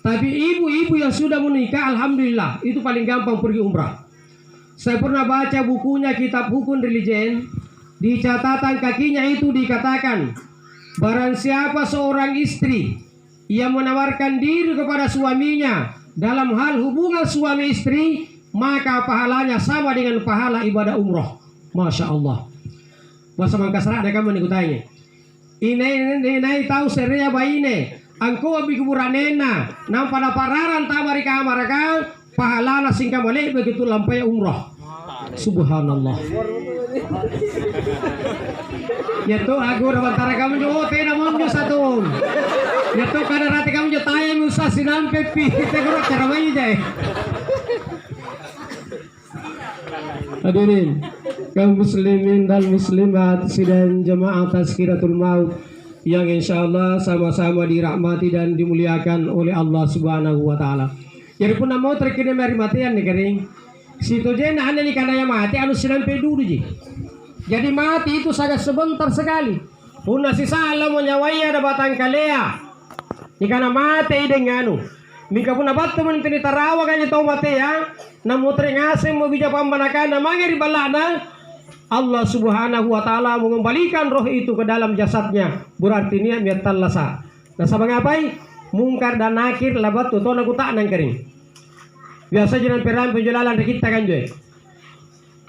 S1: Tapi ibu-ibu yang sudah menikah alhamdulillah itu paling gampang pergi umrah. Saya pernah baca bukunya kitab hukum religion. di catatan kakinya itu dikatakan, barang siapa seorang istri yang menawarkan diri kepada suaminya dalam hal hubungan suami istri, maka pahalanya sama dengan pahala ibadah umroh. Masya Allah. Masa mangkasra ada kamu nikutanya. Ini tahu seria baine. Angko abi kuburanena. Nang pada pararan tamari kamar ka pahala singka balik begitu lampai umroh. Subhanallah. Yaitu aku antara kamu jo tena monjo satu. Yaitu kada rati kamu jo taya musa sinam pepi kita kurang cara mai jai. Hadirin kaum muslimin dan muslimat sidang jemaah Tazkiratul Maut yang insyaallah sama-sama dirahmati dan dimuliakan oleh Allah Subhanahu wa taala. Jadi pun mau terkini mari matian nih kering. Situ je na ane ni kana yang mati anu sinampe dulu ji. Jadi mati itu sangat sebentar sekali. Puna si salam nyawanya ada batang kalea. Ni kana mati dengan anu. Mika puna batu men tini tarawa kanya tau mati ya. Namu teringasem mau bija pambanakan namanya di balana. Allah Subhanahu wa taala mengembalikan roh itu ke dalam jasadnya. Berarti niat niat talasa. Nah sabang apai? Mungkar dan nakir labat tu tona kuta nang kering. Biasa jangan peran penjelalan kita kan joy.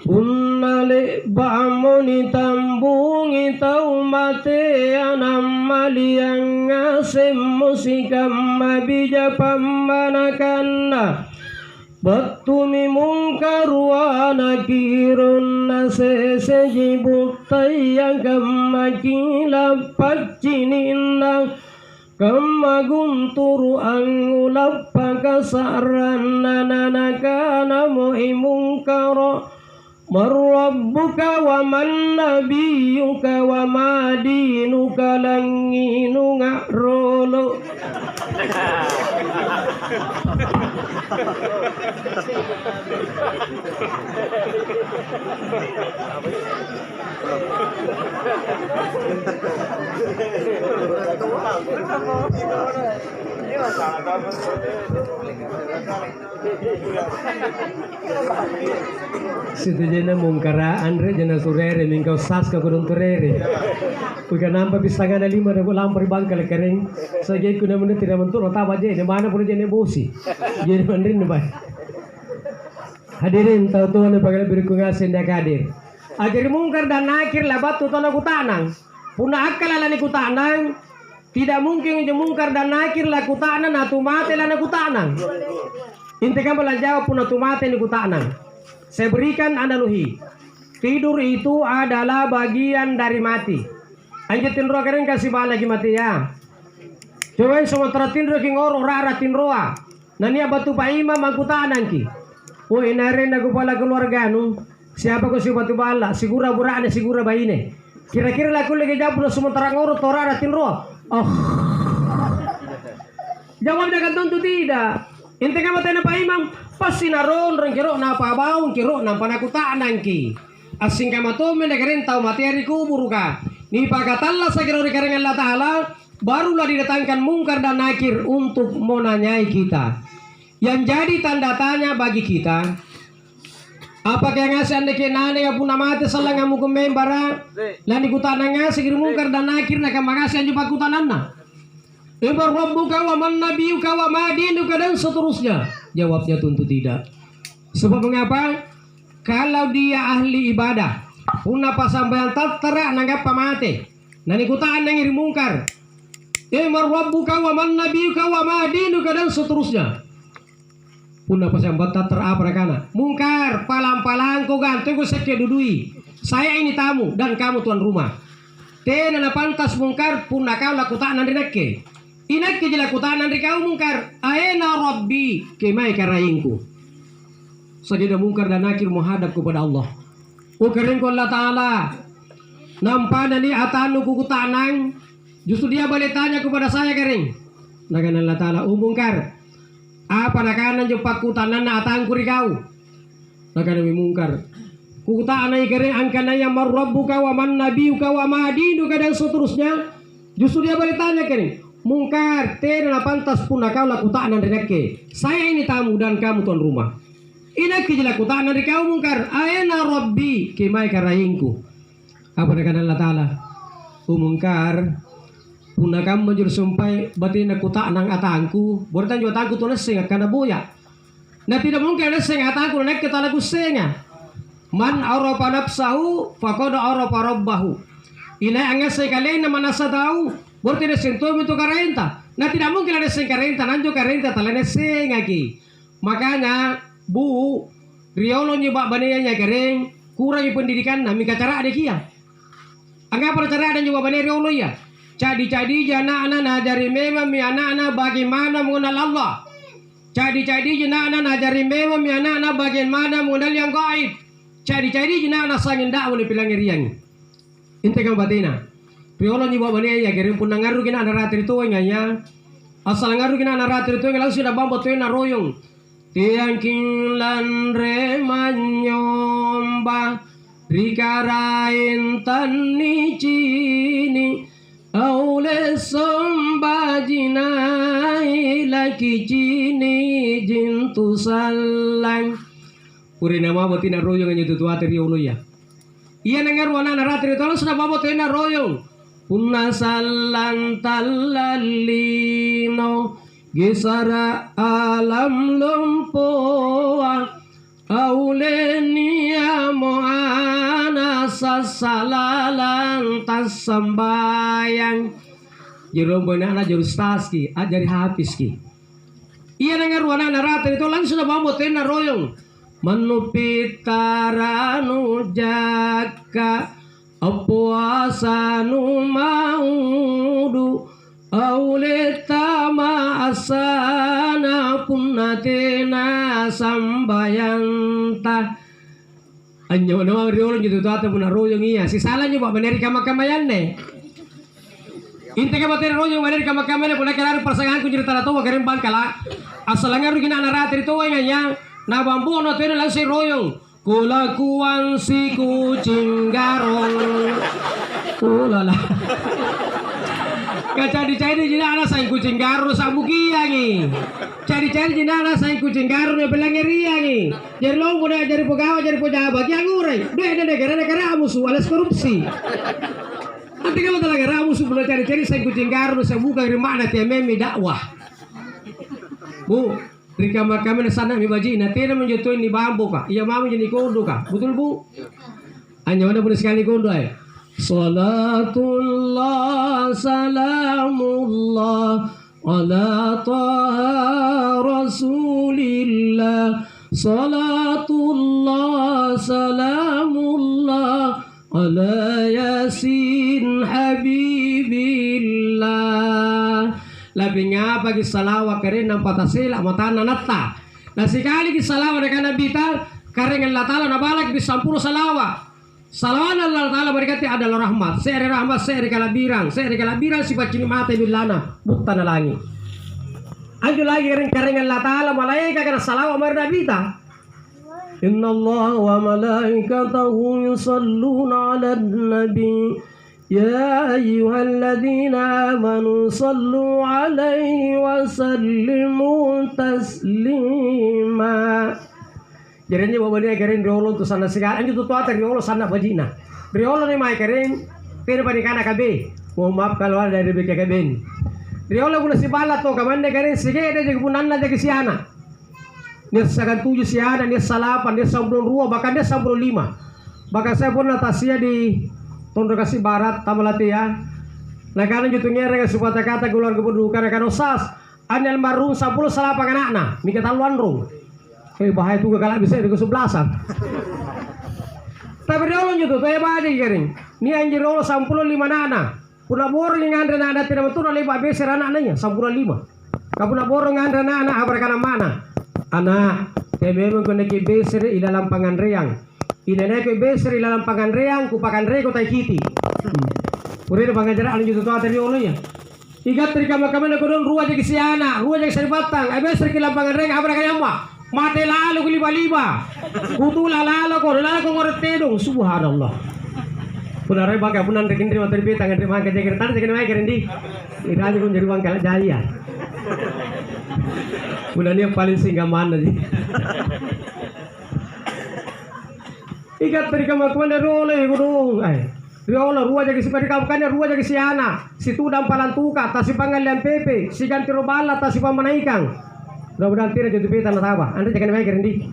S1: Unnale bamoni tambungi tau mate anam maliang ngasem musikam mabija pambanakanna. Batumi mungkaru anakirun nase sejibut tayang kamakila pacininna. Kama gunturu angulap pakasaran nananakana muhimungkaro marrabbuka wa man nabiyuka wa madinuka langinu ngakrolo. Situ jena mungkaraan re jena surere mingkau sas ka kudung turere. Kuka nampak pisangan 5 ribu lampar bangkal kering. Sagi kuna menit tidak mentur otaba je ne mana pun jene bosi. Jadi mandrin bay. Hadirin tahu tuan pagal beriku ngasen dak hadir. Ajar mungkar dan nakir labat tu tanah kutanang. Puna akal ala ni kutanang. Tidak mungkin je mungkar dan nakir la kutanang atau mate la na kutanang. Intikan bola jawab puna tu mate ni kutanang. Saya berikan analogi. Tidur itu adalah bagian dari mati. Anjetin roa keren kasih lagi mati ya. Coba semua teratin roa king oro rara tin roa. Nania batu paima mangkutanang ki. Oh inaren aku pala keluarga nu. Siapa ko si batu bala? Sigura burane sigura baine. Kira-kira laku lagi jawab sementara ngoro torara tin roa. Oh. Jawab dengan tentu tidak. Intinya mata na paimam pasti naron reng kiro na pabaun kiro na panakutaan ki. Asing kama to mendekerin tau materi kubur ka. Ni pakatalla sa kiro dikarengan Allah Ta'ala barulah didatangkan mungkar dan nakir untuk menanyai kita. Yang jadi tanda tanya bagi kita, apakah yang ngasih anda kenane yang puna mati salah ngamu kembara lani kutana ngasih kiri mungkar dan nakir nak makasih anju pakutananna. Ibar rabbuka wa man nabiyuka wa ma dinuka dan seterusnya. Jawabnya tentu tidak. Sebab mengapa? Kalau dia ahli ibadah, puna pasambayan tattara nanggap pamate. Nani kutaan nang iri mungkar. Ibar rabbuka wa man nabiyuka wa ma dinuka dan seterusnya. Puna pasambayan tattara apa rekana? Mungkar, palang-palang ko gantung ko sekya dudui. Saya ini tamu dan kamu tuan rumah. Tena na pantas mungkar puna kau lakutaan nang rinakke. Inak ke jelakutan nanti kau mungkar aena rabbi kemai karaingku. Sageda mungkar dan nakir menghadap kepada Allah. Ukarin ko Allah Ta'ala nampak dari atanu kuku tanang. Justru dia balik tanya kepada saya kering. Nagan Allah Ta'ala mungkar apa nakanan jepak kutanan na atang kuri kau. Nagan mungkar kuku tanang kering angkana yang marrabbuka wa man nabiyuka wa ma dinuka dan seterusnya. Justru dia balik tanya kering. Mungkar, tidak pantas pun kau lakukan nanti. Saya ini tamu dan kamu tuan rumah. Ini kijil lakukan nanti kau mungkar. Aena Rabbi kemai karaingku. apa dengan Allah Ta'ala umungkar punakam menjur sumpai batin aku tak nang atangku bertan juga atangku tulis sing karena boya nah tidak mungkin ada sing atangku naik kita lagu singa man arafa nafsahu faqad arafa rabbahu ina angas sekali nama nasa tahu berarti ada sentuh itu karenta nah tidak mungkin ada sing karenta nanjo karenta talane sing aki makanya bu riolo nyebak banenya kering kurang pendidikan nami cara ada kia angga cara ada nyebak banenya riolo ya cadi jana anak najari memang mi anak bagaimana mengenal Allah cadi jana anak najari memang mi anak bagaimana mengenal yang gaib cadi jana anak sangin dak boleh bilang riang inte kang batina riolo nyebak banenya kering pun nangaru kina anak ratri tu nganya asal ngaru kina anak ratri tu langsung sudah bambo tu na royong tiang kilan remanyomba rikarain tani cini aule sombajinai laki cini jintu salang puri nama botina royong yang itu ateri ulu ya iya nengar wana naratri tolong sudah bawa botina royong punna salang talalino gisara alam lumpuah aulenia moana sasalalan tasambayang jero beuna jurus taski ajari hafiz ki iya dengar wana narata itu langsung bawa tena royong manupitaranu jaka apuasanu maudu auletama asana punatena sambayanta anyo no riolo gitu ata puna royong iya si salah nyoba beneri kama-kamayan ne inte ka bateri royong beneri kama-kamayan puna kelar persangan ku cerita to garim bangkala asalanga rugina naratri to nganya na bambu no tene langsung royong kula kuang si kucing garong ulala cari jina ana saing kucing garu sabuki yangi cari jina ana saing kucing garu ne belangeri yangi jadi lo muda jadi pegawai jadi pejabat yang urai de negara musuh alas korupsi nanti kalau telah negara musuh boleh cari saing kucing garu sabuka dari mana tiap memi dakwah bu rika makamnya sana mi baji na tena menjatuhin di bambu kak iya mama jadi kondo kak betul bu hanya mana boleh sekali kondo ay Salatullah salamullah ala taha rasulillah Salatullah salamullah ala yasin habibillah Labi ngapa gisalawa karen ng patasila mata nanatta na sikali gisalawa na kanabita karen ng latala na balak bisampuro salawa Salawan Allah Ta'ala berkati adalah rahmat. Seri rahmat, seri kalabirang sifat cini mata bilana bukta na langit. Anjo lagi kering Allah Ta'ala malaika kana salawa mardabita. Inna Allah wa malaikatahu yusalluna ala nabi. Ya ayyuhalladzina amanu sallu alaihi wa sallimu taslima. Jadi bawa dia keren riolo tu sana sekarang itu tuh ada riolo sana bajina riolo ni mai keren tidak panikan akabe mohon maaf kalau ada dari BKKB riolo guna si balat tuh kamande keren sige ada jadi punanna jadi siana dia sekarang 7 siana dia salapan dia 92 bahkan dia 95 bahkan saya pun atasia di Tondo Kasih Barat Tamalati ya nah karena itu nyereng supaya kata keluar kebudukan karena sas anel marung 10 salapan anakna mikata luan rung bahaya tuh kalau bisa di kesebelasan. Tapi dia orang itu tuh hebat kering. Ni anjir orang 95 nana. Puna borong yang andre nana tidak betul oleh babe ser anaknya 95. Kapuna borong andre nana apa kana mana? Anak, tebe memang kena ke beser di dalam panganreang. Ina naik ke beser di dalam panganreang ku pakanre ko tai kiti. Pure de panganjara anu itu tuh tadi olehnya. Igat tri kama-kama ko don ruwa jadi siana, ruwa jadi seribatang. Ai beser ke dalam panganreang apa kana amma? Mate lalo ko liba-liba. Kutula lalo ko ngortedong subhanallah. Punaray baga punan rekin ri mater bi tangan ri mangke jeger tan jeger mai kerendi. Iraji kun jadi wangkala jaya. Punan yang paling singgah mana sih? Ikat teri kama kuanda role gudung ai. Riolo rua jadi sipari kabukannya rua jadi siana. Si tudang palantuka tasi pangalian pepe, si ganti robala tasi pamanaikang. Mudah-mudahan tidak jadi peta nataba. Anda jangan main kerendi.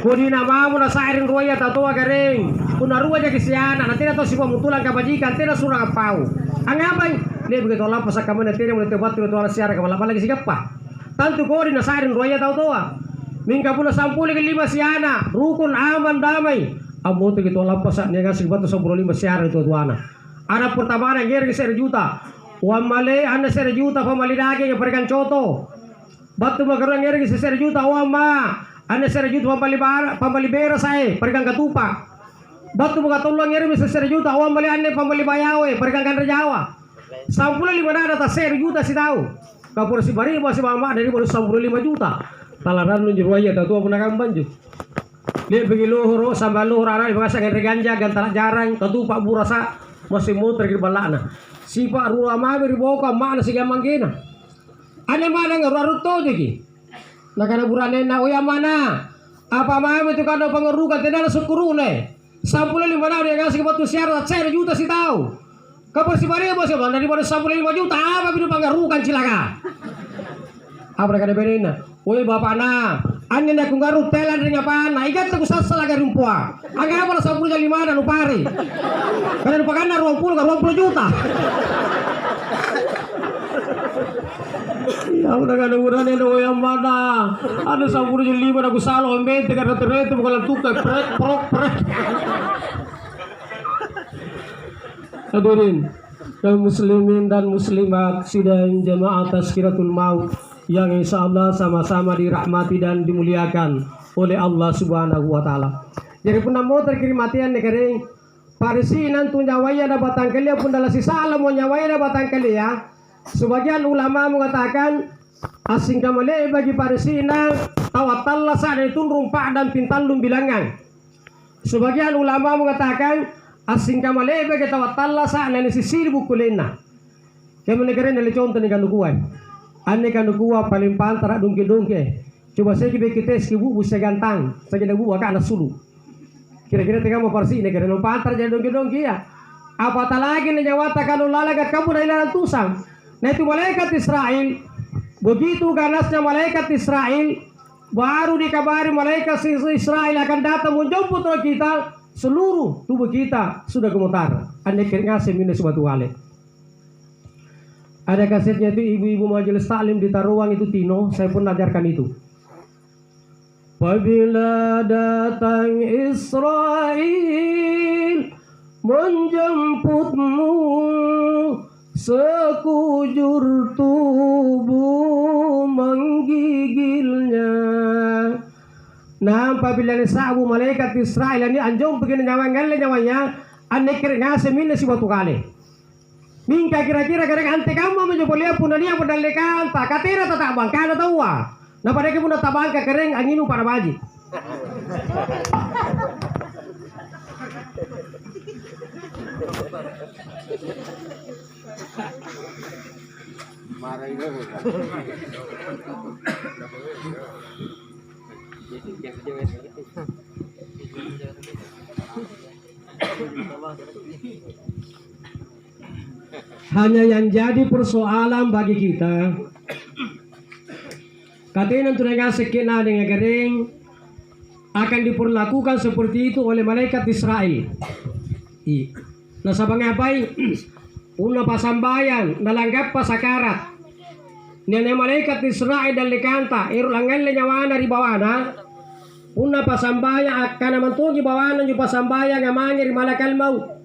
S1: Kodi nama mo na sairing ruaya tatua garing. Kuna rua jadi siana, nanti na to si pamutulang kabajikan, tidak surang pau. Ang abay, ni begitu Allah pasak kamu nanti mo tebat tu ala siara kamala lagi sigap pa. Tantu kodi na sairing ruaya tatua. Mingka pula 10 ke 5 siana, rukun aman damai. Amo tu gitu lampas niya ngasih batu 15 siara itu tuana. Anak pertama yang gere 1 juta. Wamale ana 1 juta pamalidagi yang pergan coto. Batu magaran gere 1 juta wama. Ana 1 juta pamalibera saya pergan katupa. Batu magatulong gere 1 juta wamale ane pamalibayawe pergan kan Jawa. 15 nada ta 1 juta si tahu. Kapur si bari masih mama dari baru 15 juta. Talaran lu jeruaya tatua punakang banju. Lihat bagi luhur sambil luhur anak bangsa ngeri ganja gantara jarang tentu pak burasa masih muter di balana si pak rua mabe riboka mana si gamang kena ane mana ngarut to jadi nak ada burane na oya mana apa mabe itu kada pengerukan tidak syukurune 15 mana dia ngasih batu syarat 1 juta si tahu kapan si bari bos mana dari pada 15 juta apa bidu pengerukan cilaka apa kada berena oi bapak na ane na kung garut telan ring apa na igat ko sasala ga rumpua aga apa sa 10 na lupari kana lupakan na 20 juta ya udah kada uran eno yang mana ada 10 na kusalo embete kada tereto bukan tukak prok hadirin kaum muslimin dan muslimat sidang jamaah tazkiratul maut yang insya Allah sama-sama dirahmati dan dimuliakan oleh Allah Subhanahu wa Ta'ala. Jadi pun mau terkirimatian negeri parisinan tu nyawaya da batang kelia pun dalam sisa alam mau nyawaya da batang kelia. Sebagian ulama mengatakan asing kamale bagi parisina tawatalla sa itu rumpak dan pintalum bilangan. Sebagian ulama mengatakan asing kamale bagi tawatalla sa nani sisir bukulena. Kamu negeri nali contoh ni kandukuan. Ane kan gua paling pantara dongke. Coba saya kita tes bubu saya gantang. Saya jadi bubu anak sulu. Kira-kira tengah mau parsi ini karena pantar jadi dongke ya. Apatah lagi nih jawata kalau lalagat kamu dari lalan tusang. Nah itu malaikat Israel. Begitu ganasnya malaikat Israel, baru dikabari malaikat Israel akan datang menjemput kita. Seluruh tubuh kita sudah gemetar. Ane ngasih minus suatu wale. Ada kasetnya itu ibu-ibu majelis taklim di Taruang itu Tino, saya pun ajarkan itu. Apabila datang Israel menjemputmu, sekujur tubuh menggigilnya. Nah, apabila sabu malaikat Israel ini anjong begini nyawanya, ane ngasih minus suatu kali. Mingka kira-kira kadang ante kamu mencoba lihat pun dia pun dalekan tak katira tak bangkana tawa. Nah pada pun tak bangka kering anginu para baji. Hanya yang jadi persoalan bagi kita katanya untuk ngasih kena dengan kering akan diperlakukan seperti itu oleh malaikat Israel. Nah sabang ngapain? Una pasambayan nalanggap pasakarat. Nene malaikat Israel dan lekanta irulangan lenyawana di bawana. Una pasambayan akan mantungi bawana yung pasambayan ngamangir malakal maut.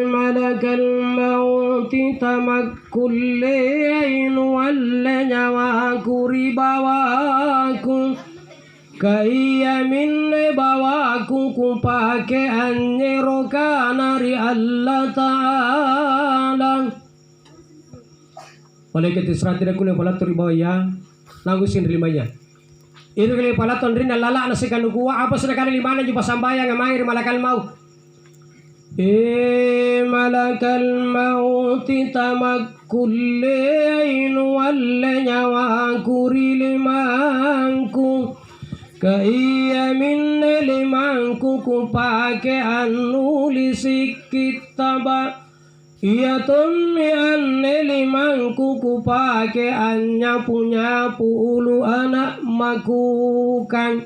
S1: Malakal maut tamakul lein wala nyawaku ribawaku kaya minne bawaku kupake anyero kanari Allah Ta'ala. Malaikat Israel tidak kuliah palatur ribawaya nangusin rimanya. Itu kali palaton rin nalala na si kanukuha apa sudah kali limana yung pasambayang ngamangir malakal maut. Malakal mauti tamakul lein wala nyawaku rilimangku Kaiya minne limangku kupake nulis kitaba. Iya tummi anne limangku kupake nyapu ulu anak makukan.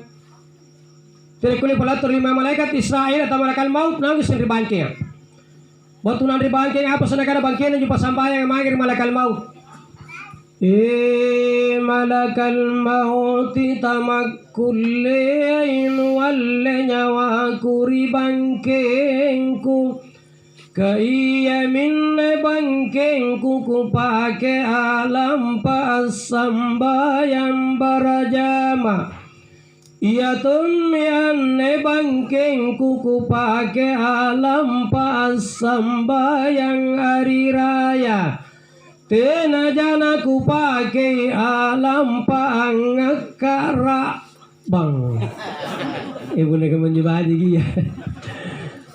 S1: Jadi kuli palatur lima malaikat Israel atau malaikat maut nangis di bangkeng. Batu nang di bangkeng apa senakana bangkeng jumpa sampai yang mangir malaikat maut. Malakal mauti tamakkullein walle nyawaku ribangkengku. Kaiya minne bangkengku kupake alam pas sambayang barajama. Iya tummi anne bangkengku kupake alam pas sambayang hari raya. Tena jana ku pakai alam pangakara bang. Ibu nak menjebak lagi ya.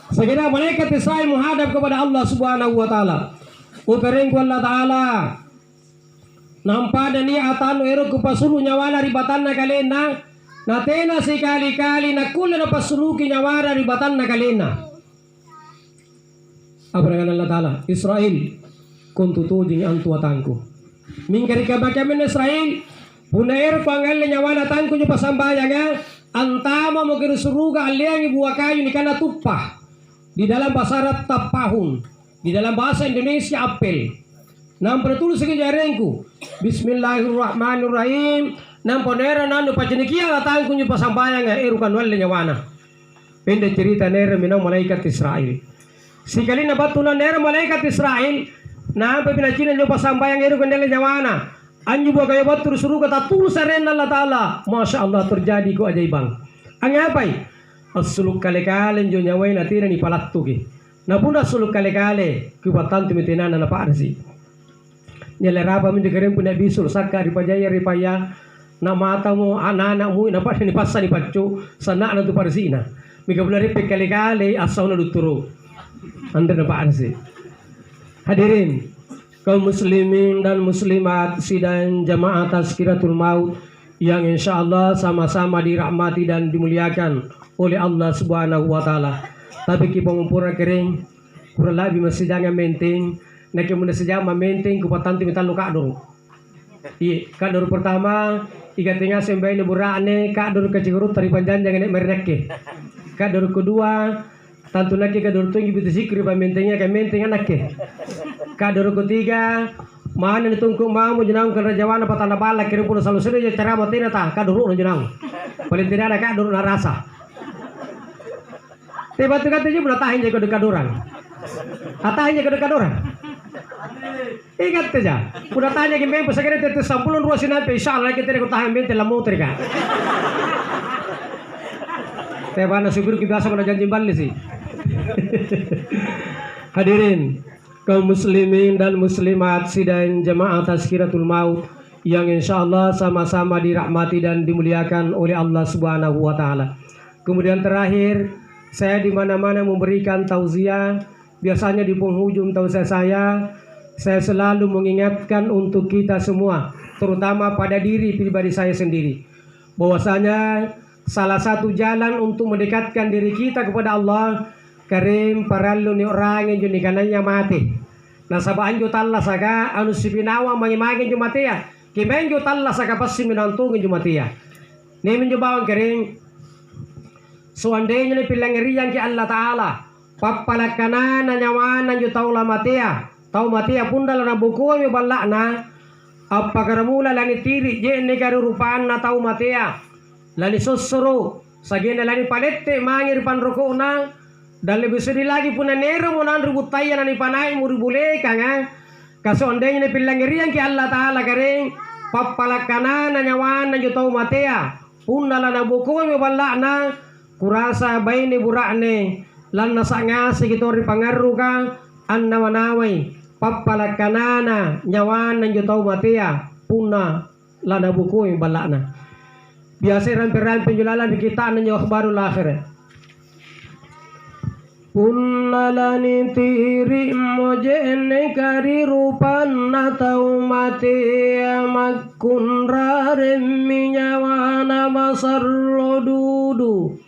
S1: Sekiranya malaikat Israel menghadap kepada Allah Subhanahu wa taala. Upereng ku Allah taala. Nampak dan ia atanu eru ku pasulu nyawala ribatanna kalena. Na tena sekali-kali na kula na pasuluki nyawara ribatanna kalena. Apa dengan Allah taala? Israel kuntutu ding antuatanku. Mingkari kabakamin Israel, punair pangal nyawana tanku nyo pasambayang antama mo kirusuruga aliang ibuwa kayo ni kana tupah. Di dalam bahasa Arab tapahun, di dalam bahasa Indonesia apel. Nam pertulis ke jarengku. Bismillahirrahmanirrahim. Nam ponera nanu pajenikia tanku nyo pasambayang erukan wal nyawana. Pendek cerita nera minang malaikat Israel. Sikali na batulan nera malaikat Israel. Nah, apabila Cina nyo pasambayang eru kendele nyawana, anju buat kaya batur suruh kata tulsaren Allah Taala, masya Allah terjadi ku ajaibang. Ang apay? Asuluk kale-kale nyo nyaway na tira ni palattu ki. Napunda suluk kale-kale ku patantu mitinana na paarsi. Nyelerapa min dikirim punya bisul sakka ripajaya ripaya na mata mo anak-anak mo na ni pasa ni pacu sana na tu parsina. Mika bulari pe kale-kale asaw na duturo. Anda na paarsi. Hadirin kaum muslimin dan muslimat sidang jamaah Tazkiratul Maut yang insya Allah sama-sama dirahmati dan dimuliakan oleh Allah Subhanahu wa taala. Tapi ki pengumpura kering kurang lebih masih jangan maintain nak kemudian sejama maintain kupatanti mitalu kador. Iya, kador pertama tiga tengah sembai ne burane kador kecigurut tari panjang jangan merekke. Kador kedua tantu lagi kador tunggi bitu zikri pamentengnya ke menteng anake. Kador ketiga mana ditungku mau jenang ke rajawana patana bala kirim pun selalu sudah cara matina ta kador jenang. Paling tidak ada kador na rasa. Tiba-tiba tu pun tahin je kadoran. Atahin je kadoran. Ingat saja. Pun tanya ke memang pasal kita sampulun ruas ini insyaallah kita nak tahan mente lamu terika. Tebana syukur kita biasa pada janji balik sih. Hadirin kaum muslimin dan muslimat sidang jamaah Tazkiratul Maut yang insyaallah sama-sama dirahmati dan dimuliakan oleh Allah Subhanahu wa taala. Kemudian terakhir, saya di mana-mana memberikan tausiah, biasanya di penghujung tausiah saya selalu mengingatkan untuk kita semua, terutama pada diri pribadi saya sendiri, bahwasanya salah satu jalan untuk mendekatkan diri kita kepada Allah karim parallu ni orang yang juni kananya mati. Nasabaan jo talla saka anu sipinawa mangimagin jo mati ya. Kimen jo talla saka pasti minantungin jo mati ya. Nemin jo bawang karim suandenya ni pilangerian ki Allah Taala. Pappalakana na nyawana jo taula mati ya. Tau mati ya pundal na buku mi balakna. Apa karamula lani tiri je ne karurupaan na tau mati ya. Lani susuru sagena lani palette mangir panroko na. Dan lebih sedih lagi pun nero monan ribut tayan ani panai muribule kanga kasondenya ni pilangerian ki Allah Taala karing pappalakana na nyawan na jutau matea pundala na buku mi balakna kurasa baini burakne lan nasangasi gitu ri pangaru ka anna wanawai pappalakana na nyawan na jutau matea punna lana buku mi balakna biasa rampe-rampe penjelalan di kita na nyawa baru akhir. Punnalani tiri mojene kari rupan na tau mati amak makkun rarem nyawana masarrodudu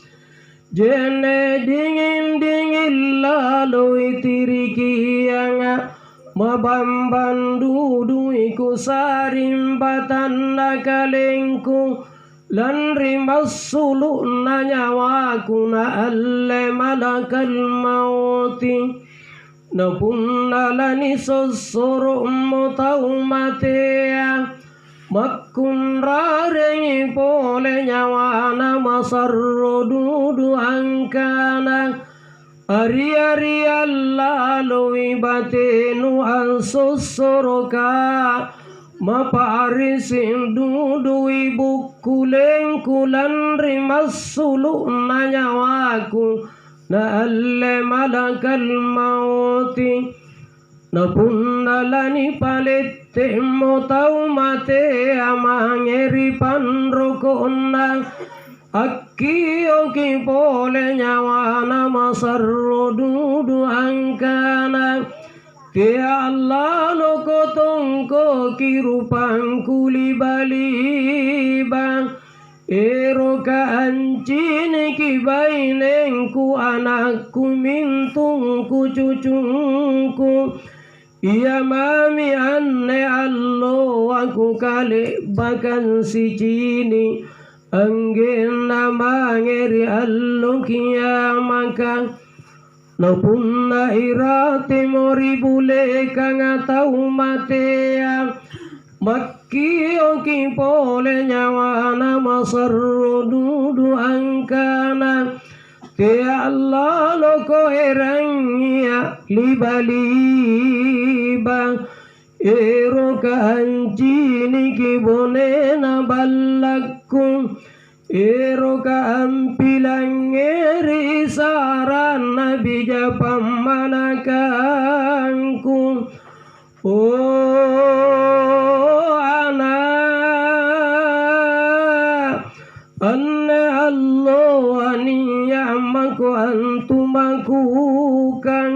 S1: jene dingin lalu tirikianga mabamban dudu iku sarimbatan nakalengku lan rimbas sulukna nyawaku na alle malakal mauti napunna lani sosoro motau matea makkun rarengi pole nyawana masarro dudu angkana ari-ari allalo ibatenu an sosoroka maparisin dudu ibu kuleng-kulan rimas sulukna nyawaku na alle malakal mauti napunna lani palette mo tau mate amangeri panrokonna akki oki pole nyawana masarro dudu angkana ke Allah loko tongko kirupang kuli baliba eroka ancine kibainengku anakku mintungku cucungku iya mami anne allo aku kale bakan si cini anggen nama ngeri allo kiamaka napunna irate mori bule kang tau matea makki oki pole nyawana masarro dudu angkana ke Allah loko erangnya liba-liba eroka anjini kibonena ballakku eroka ampilang eri saran nabi japam manakanku oh anak anne allo aniyamaku antumakukan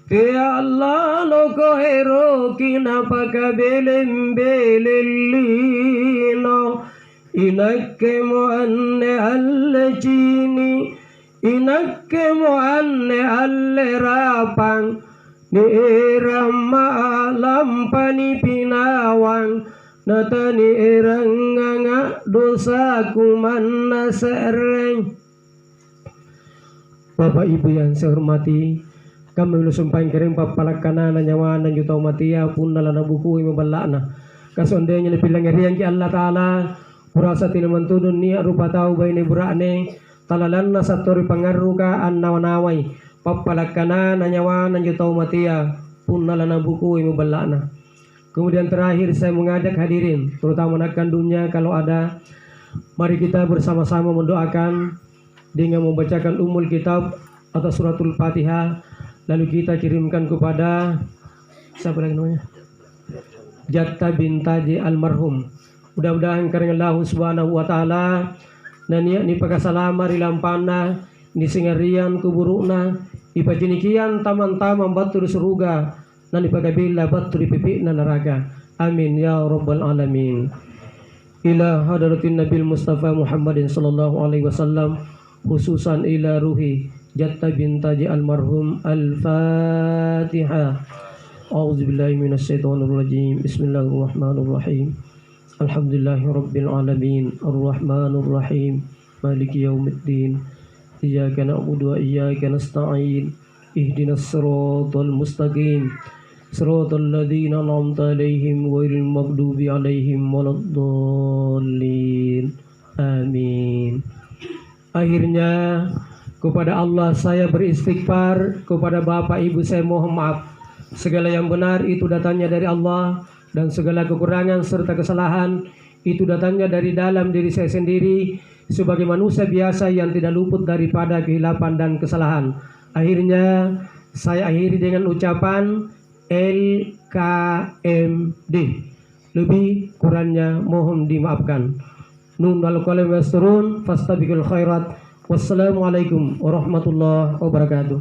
S1: ke Allah loko ero kinapaka belem-belellino inakke mo anne alle cini inakke mo anne alle rapang ni irama lampani pinawang natani iranganga dosaku manna sereng. Bapak Ibu yang saya hormati, kami lusumpain kering papalakana na nyawana yuta matia punna lana buku imabalana kasondenya ni pilang riang ki Allah taala purasa tinaman tudun niya rupa tau bay ni burane talalan na satori pangaruka an nawanaway papalakana na nyawana yuta matia punna lana buku imabalana. Kemudian terakhir saya mengajak hadirin terutama anak kandungnya kalau ada, mari kita bersama-sama mendoakan dengan membacakan umul kitab atau suratul Fatihah, lalu kita kirimkan kepada siapa lagi namanya? Jatta bintaji almarhum. Mudah-mudahan karena Allah Subhanahu wa taala nania ni pakasalama rilampana ni singarian kuburukna ipajinikian taman-taman batu di surga dan ipagabila batu di pipikna neraka. Amin ya rabbal alamin. Ila hadratin Nabil Mustafa Muhammadin sallallahu alaihi wasallam, khususan ila ruhi Jatta bintaji almarhum. Al-Fatihah. A'udzubillahi minasyaitonir rajim. Bismillahirrahmanirrahim. Alhamdulillahi rabbil alamin. Arrahmanir rahim. Maliki yaumiddin. Iyyaka na'budu wa iyyaka nasta'in. Ihdinas siratal mustaqim. Siratal ladzina an'amta 'alaihim ghairil maghdubi 'alaihim waladdallin. Amin. Akhirnya kepada Allah saya beristighfar, kepada Bapak Ibu saya mohon maaf. Segala yang benar itu datangnya dari Allah, dan segala kekurangan serta kesalahan itu datangnya dari dalam diri saya sendiri sebagai manusia biasa yang tidak luput daripada kehilapan dan kesalahan. Akhirnya saya akhiri dengan ucapan LKMD. Lebih kurangnya mohon dimaafkan. Nun wal qalam yasturun fastabiqul khairat. Wassalamualaikum warahmatullahi wabarakatuh.